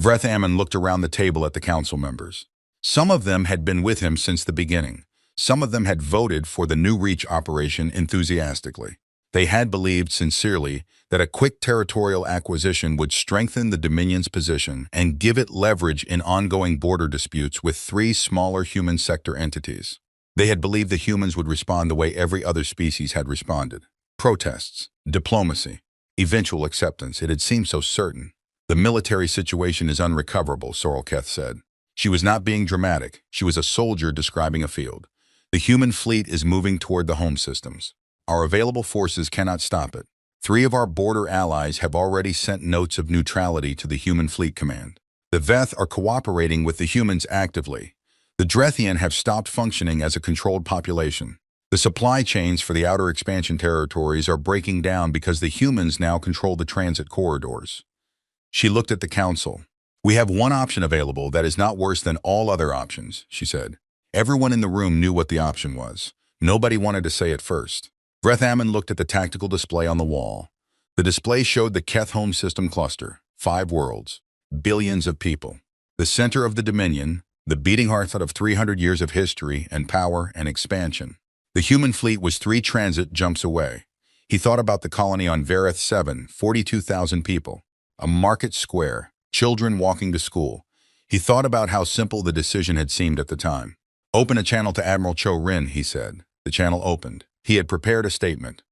Vrethaman looked around the table at the council members. Some of them had been with him since the beginning. Some of them had voted for the New Reach operation enthusiastically. They had believed sincerely that a quick territorial acquisition would strengthen the Dominion's position and give it leverage in ongoing border disputes with 3 smaller human sector entities. They had believed the humans would respond the way every other species had responded. Protests, diplomacy, eventual acceptance. It had seemed so certain. The military situation is unrecoverable, Soral Keth said. She was not being dramatic. She was a soldier describing a field. The human fleet is moving toward the home systems. Our available forces cannot stop it. 3 of our border allies have already sent notes of neutrality to the human fleet command. The Veth are cooperating with the humans actively. The Drethian have stopped functioning as a controlled population. The supply chains for the outer expansion territories are breaking down because the humans now control the transit corridors. She looked at the council. We have one option available that is not worse than all other options, she said. Everyone in the room knew what the option was. Nobody wanted to say it first. Vrethaman looked at the tactical display on the wall. The display showed the Keth home system cluster, 5 worlds, billions of people. The center of the Dominion, the beating heart of 300 years of history and power and expansion. The human fleet was 3 transit jumps away. He thought about the colony on Vareth 7, 42,000 people. A market square, children walking to school. He thought about how simple the decision had seemed at the time. Open a channel to Admiral Cho Rin, he said. The channel opened. He had prepared a statement.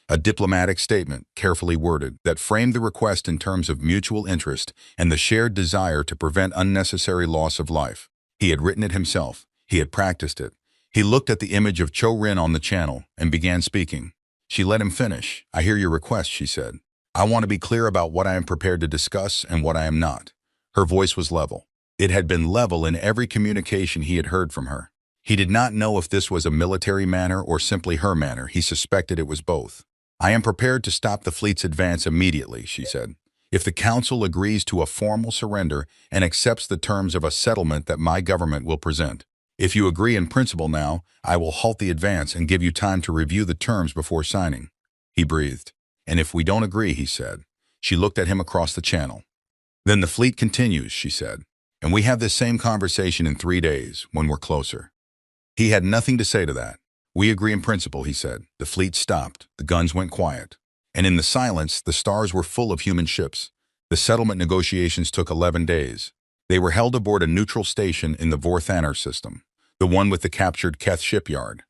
A diplomatic statement, carefully worded, that framed the request in terms of mutual interest and the shared desire to prevent unnecessary loss of life. He had written it himself. He had practiced it. He looked at the image of Cho Rin on the channel and began speaking. She let him finish. I hear your request, she said. I want to be clear about what I am prepared to discuss and what I am not. Her voice was level. It had been level in every communication he had heard from her. He did not know if this was a military manner or simply her manner. He suspected it was both. I am prepared to stop the fleet's advance immediately, she said. If the Council agrees to a formal surrender and accepts the terms of a settlement that my government will present. If you agree in principle now, I will halt the advance and give you time to review the terms before signing. He breathed. And if we don't agree, he said. She looked at him across the channel. Then the fleet continues, she said. And we have this same conversation in 3 days, when we're closer. He had nothing to say to that. We agree in principle, he said. The fleet stopped. The guns went quiet. And in the silence, the stars were full of human ships. The settlement negotiations took 11 days. They were held aboard a neutral station in the Vorthanor system, the one with the captured Keth shipyard.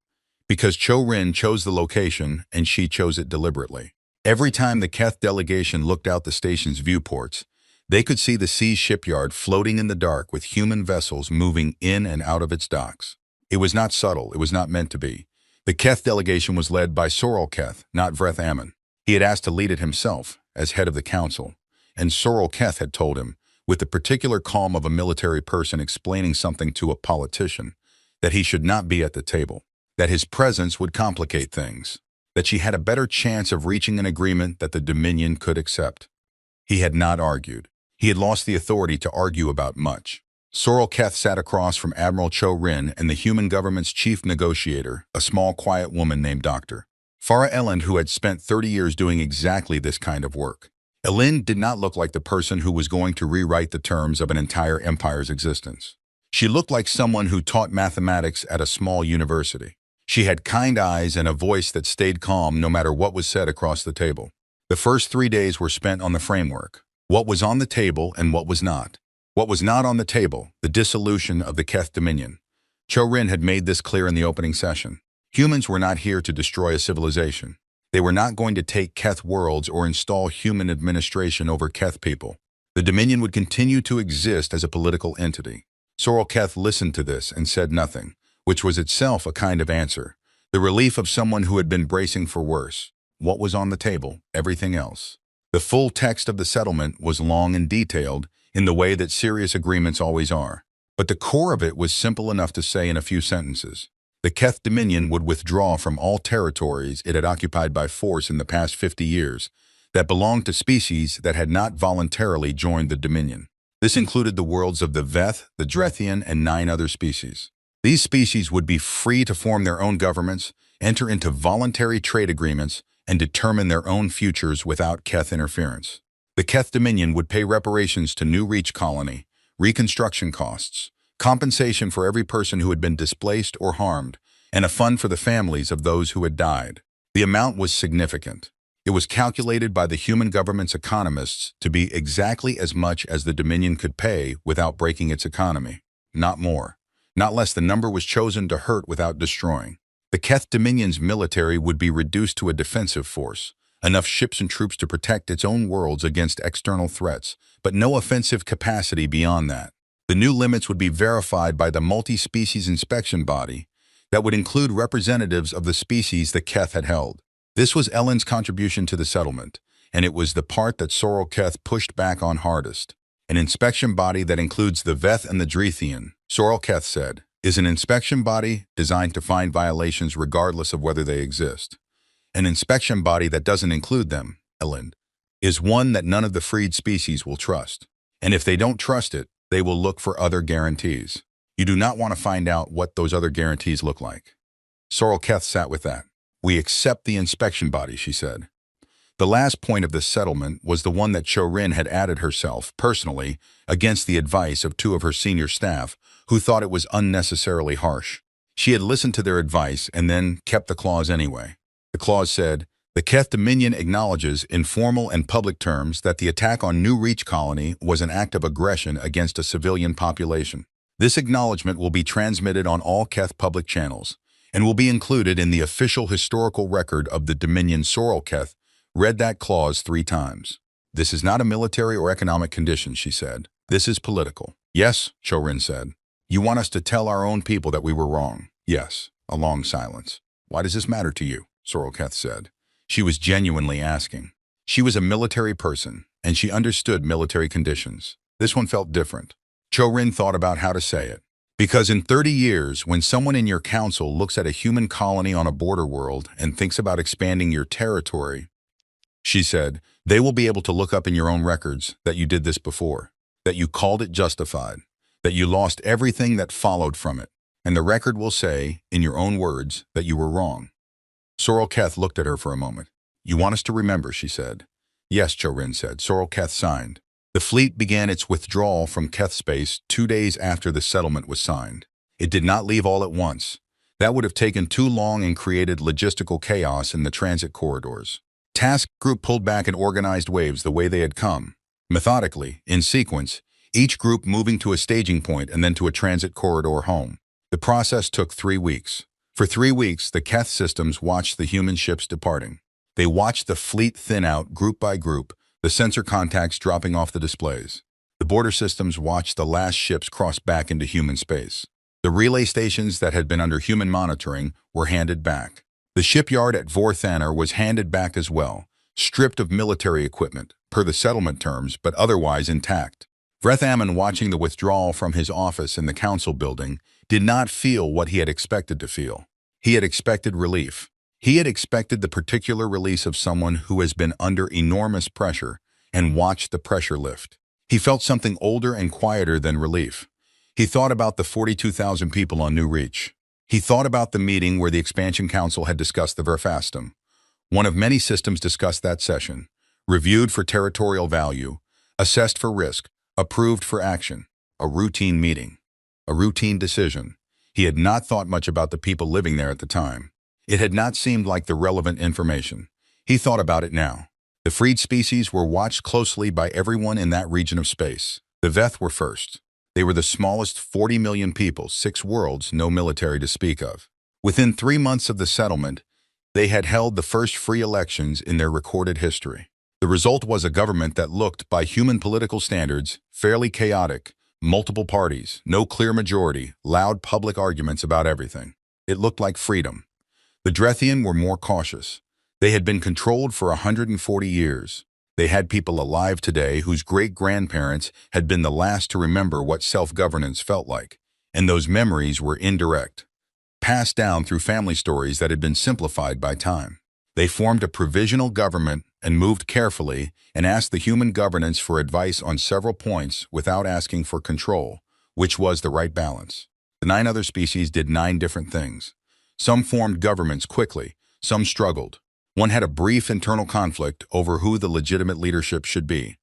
Because Cho Rin chose the location, and she chose it deliberately. Every time the Keth delegation looked out the station's viewports, they could see the sea shipyard floating in the dark with human vessels moving in and out of its docks. It was not subtle. It was not meant to be. The Keth delegation was led by Soral Keth, not Vrethaman. He had asked to lead it himself, as head of the council, and Soral Keth had told him, with the particular calm of a military person explaining something to a politician, that he should not be at the table, that his presence would complicate things, that she had a better chance of reaching an agreement that the Dominion could accept. He had not argued. He had lost the authority to argue about much. Soral Keth sat across from Admiral Cho Rin and the human government's chief negotiator, a small, quiet woman named Dr. Farah Elend, who had spent 30 years doing exactly this kind of work. Elend did not look like the person who was going to rewrite the terms of an entire empire's existence. She looked like someone who taught mathematics at a small university. She had kind eyes and a voice that stayed calm no matter what was said across the table. The first 3 days were spent on the framework, what was on the table and what was not. What was not on the table, the dissolution of the Keth Dominion. Cho Rin had made this clear in the opening session. Humans were not here to destroy a civilization. They were not going to take Keth worlds or install human administration over Keth people. The Dominion would continue to exist as a political entity. Soral Keth listened to this and said nothing, which was itself a kind of answer. The relief of someone who had been bracing for worse. What was on the table? Everything else. The full text of the settlement was long and detailed. in the way that serious agreements always are. But the core of it was simple enough to say in a few sentences. The Keth Dominion would withdraw from all territories it had occupied by force in the past 50 years that belonged to species that had not voluntarily joined the Dominion. This included the worlds of the Veth, the Drethian, and 9 other species. These species would be free to form their own governments, enter into voluntary trade agreements, and determine their own futures without Keth interference. The Keth Dominion would pay reparations to New Reach Colony, reconstruction costs, compensation for every person who had been displaced or harmed, and a fund for the families of those who had died. The amount was significant. It was calculated by the human government's economists to be exactly as much as the Dominion could pay without breaking its economy. Not more. Not less. The number was chosen to hurt without destroying. The Keth Dominion's military would be reduced to a defensive force, enough ships and troops to protect its own worlds against external threats, but no offensive capacity beyond that. The new limits would be verified by the multi-species inspection body that would include representatives of the species the Keth had held. This was Ellen's contribution to the settlement, and it was the part that Sorrel Keth pushed back on hardest. An inspection body that includes the Veth and the Drethian, Sorrel Keth said, is an inspection body designed to find violations regardless of whether they exist. An inspection body that doesn't include them, Ellen, is one that none of the freed species will trust. And if they don't trust it, they will look for other guarantees. You do not want to find out what those other guarantees look like. Sorrel Keth sat with that. We accept the inspection body, she said. The last point of the settlement was the one that Cho-Rin had added herself, personally, against the advice of 2 of her senior staff, who thought it was unnecessarily harsh. She had listened to their advice and then kept the clause anyway. The clause said, the Keth Dominion acknowledges in formal and public terms that the attack on New Reach Colony was an act of aggression against a civilian population. This acknowledgement will be transmitted on all Keth public channels and will be included in the official historical record of the Dominion. Sorrel Keth read that clause 3 times. This is not a military or economic condition, she said. This is political. Yes, Cho-Rin said. You want us to tell our own people that we were wrong? Yes. A long silence. Why does this matter to you? Sorrel Keth said. She was genuinely asking. She was a military person, and she understood military conditions. This one felt different. Cho-Rin thought about how to say it. Because in 30 years, when someone in your council looks at a human colony on a border world and thinks about expanding your territory, she said, they will be able to look up in your own records that you did this before, that you called it justified, that you lost everything that followed from it, and the record will say, in your own words, that you were wrong. Sorrel Keth looked at her for a moment. You want us to remember, she said. Yes, Cho-Rin said. Sorrel Keth signed. The fleet began its withdrawal from Keth space 2 days after the settlement was signed. It did not leave all at once. That would have taken too long and created logistical chaos in the transit corridors. Task group pulled back in organized waves the way they had come. Methodically, in sequence, each group moving to a staging point and then to a transit corridor home. The process took 3 weeks. For 3 weeks, the Keth systems watched the human ships departing. They watched the fleet thin out group by group, the sensor contacts dropping off the displays. The border systems watched the last ships cross back into human space. The relay stations that had been under human monitoring were handed back. The shipyard at Vorthanor was handed back as well, stripped of military equipment, per the settlement terms, but otherwise intact. Vreth-Ammon, watching the withdrawal from his office in the council building, did not feel what he had expected to feel. He had expected relief. He had expected the particular release of someone who has been under enormous pressure and watched the pressure lift. He felt something older and quieter than relief. He thought about the 42,000 people on New Reach. He thought about the meeting where the Expansion Council had discussed the Verfastum. One of many systems discussed that session, reviewed for territorial value, assessed for risk, approved for action. A routine meeting. A routine decision. He had not thought much about the people living there at the time. It had not seemed like the relevant information. He thought about it now. The freed species were watched closely by everyone in that region of space. The Veth were first. They were the smallest 40 million people, 6 worlds, no military to speak of. Within 3 months of the settlement, they had held the first free elections in their recorded history. The result was a government that looked, by human political standards, fairly chaotic. Multiple parties, no clear majority, loud public arguments about everything. It looked like freedom. The Drethian were more cautious. They had been controlled for 140 years. They had people alive today whose great-grandparents had been the last to remember what self-governance felt like, and those memories were indirect, passed down through family stories that had been simplified by time. They formed a provisional government and moved carefully and asked the human governance for advice on several points without asking for control, which was the right balance. The 9 other species did 9 different things. Some formed governments quickly, some struggled. One had a brief internal conflict over who the legitimate leadership should be.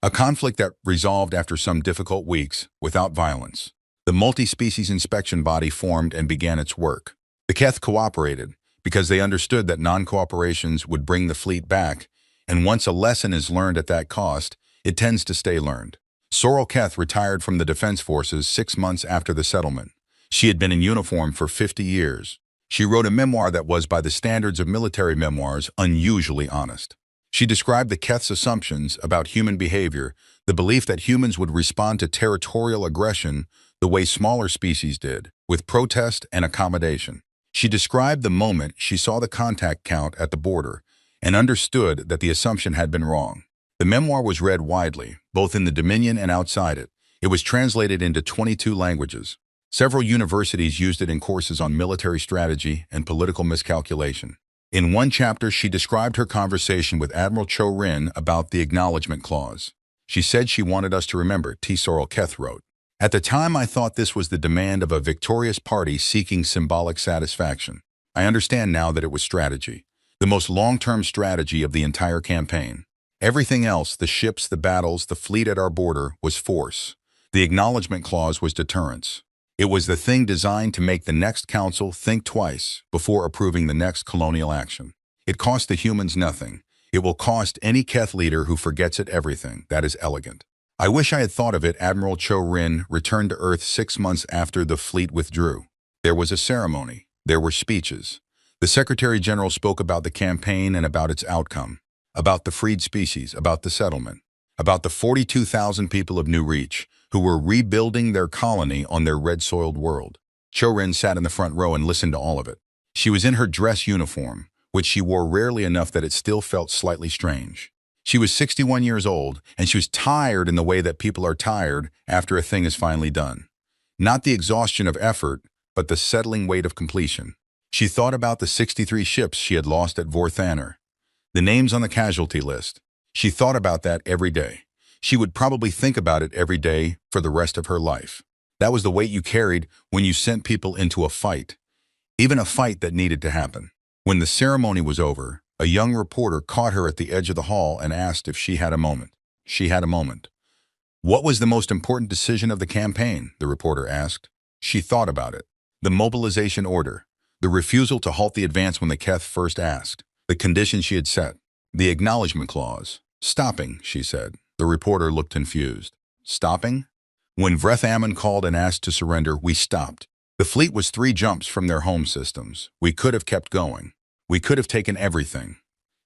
A conflict that resolved after some difficult weeks without violence. The multi-species inspection body formed and began its work. The Keth cooperated because they understood that non-cooperations would bring the fleet back, and once a lesson is learned at that cost, it tends to stay learned. Sorrel Keth retired from the Defense Forces 6 months after the settlement. She had been in uniform for 50 years. She wrote a memoir that was, by the standards of military memoirs, unusually honest. She described the Keth's assumptions about human behavior, the belief that humans would respond to territorial aggression the way smaller species did, with protest and accommodation. She described the moment she saw the contact count at the border and understood that the assumption had been wrong. The memoir was read widely, both in the Dominion and outside it. It was translated into 22 languages. Several universities used it in courses on military strategy and political miscalculation. In one chapter, she described her conversation with Admiral Cho Rin about the acknowledgement clause. She said she wanted us to remember, T. Sorrel Keth wrote. At the time, I thought this was the demand of a victorious party seeking symbolic satisfaction. I understand now that it was strategy, the most long-term strategy of the entire campaign. Everything else, the ships, the battles, the fleet at our border, was force. The acknowledgement clause was deterrence. It was the thing designed to make the next council think twice before approving the next colonial action. It cost the humans nothing. It will cost any Keth leader who forgets it everything. That is elegant. I wish I had thought of it. Admiral Cho Rin returned to Earth 6 months after the fleet withdrew. There was a ceremony. There were speeches. The Secretary General spoke about the campaign and about its outcome, about the freed species, about the settlement, about the 42,000 people of New Reach who were rebuilding their colony on their red-soiled world. Cho Rin sat in the front row and listened to all of it. She was in her dress uniform, which she wore rarely enough that it still felt slightly strange. She was 61 years old, and she was tired in the way that people are tired after a thing is finally done. Not the exhaustion of effort, but the settling weight of completion. She thought about the 63 ships she had lost at Vorthanner, the names on the casualty list. She thought about that every day. She would probably think about it every day for the rest of her life. That was the weight you carried when you sent people into a fight, even a fight that needed to happen. When the ceremony was over, a young reporter caught her at the edge of the hall and asked if she had a moment. She had a moment. What was the most important decision of the campaign? The reporter asked. She thought about it. The mobilization order. The refusal to halt the advance when the Keth first asked. The condition she had set. The acknowledgement clause. Stopping, she said. The reporter looked confused. Stopping? When Vreth called and asked to surrender, we stopped. The fleet was 3 jumps from their home systems. We could have kept going. We could have taken everything.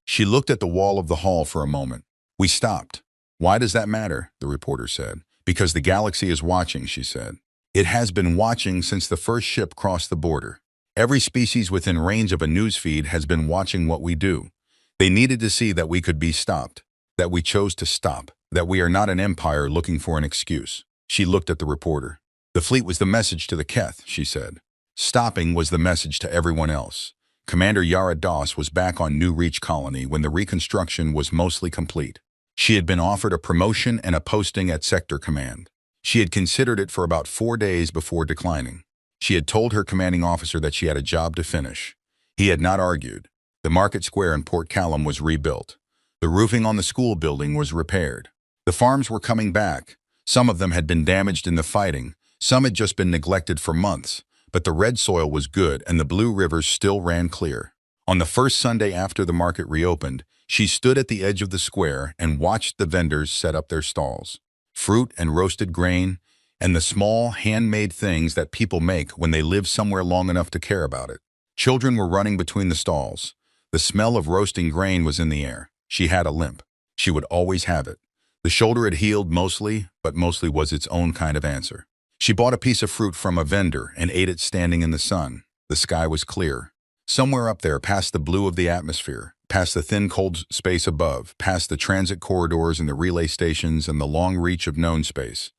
She looked at the wall of the hall for a moment. We stopped. Why does that matter? The reporter said. Because the galaxy is watching, she said. It has been watching since the first ship crossed the border. Every species within range of a newsfeed has been watching what we do. They needed to see that we could be stopped, that we chose to stop, that we are not an empire looking for an excuse. She looked at the reporter. The fleet was the message to the Keth, she said. Stopping was the message to everyone else. Commander Yara Das was back on New Reach Colony when the reconstruction was mostly complete. She had been offered a promotion and a posting at Sector Command. She had considered it for about 4 days before declining. She had told her commanding officer that she had a job to finish. He had not argued. The market square in Port Callum was rebuilt. The roofing on the school building was repaired. The farms were coming back. Some of them had been damaged in the fighting. Some had just been neglected for months. But the red soil was good and the blue rivers still ran clear. On the first Sunday after the market reopened, she stood at the edge of the square and watched the vendors set up their stalls. Fruit and roasted grain, and the small, handmade things that people make when they live somewhere long enough to care about it. Children were running between the stalls. The smell of roasting grain was in the air. She had a limp. She would always have it. The shoulder had healed mostly, but mostly was its own kind of answer. She bought a piece of fruit from a vendor and ate it standing in the sun. The sky was clear. Somewhere up there, past the blue of the atmosphere, past the thin cold space above, past the transit corridors and the relay stations and the long reach of known space.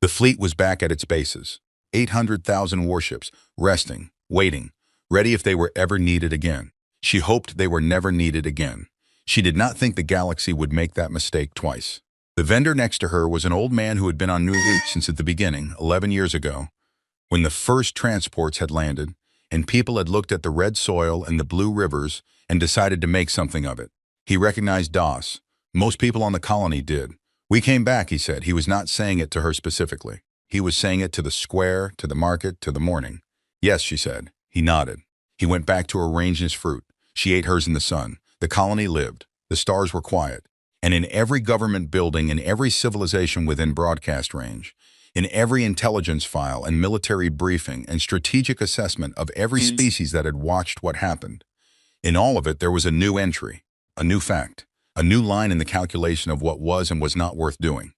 The fleet was back at its bases. 800,000 warships, resting, waiting, ready if they were ever needed again. She hoped they were never needed again. She did not think the galaxy would make that mistake twice. The vendor next to her was an old man who had been on New Route since at the beginning, 11 years ago, when the first transports had landed, and people had looked at the red soil and the blue rivers and decided to make something of it. He recognized DOS. Most people on the colony did. "We came back," he said. He was not saying it to her specifically. He was saying it to the square, to the market, to the morning. "Yes," she said. He nodded. He went back to arrange his fruit. She ate hers in the sun. The colony lived. The stars were quiet. And in every government building, in every civilization within broadcast range, in every intelligence file and military briefing and strategic assessment of every species that had watched what happened, in all of it there was a new entry, a new fact, a new line in the calculation of what was and was not worth doing.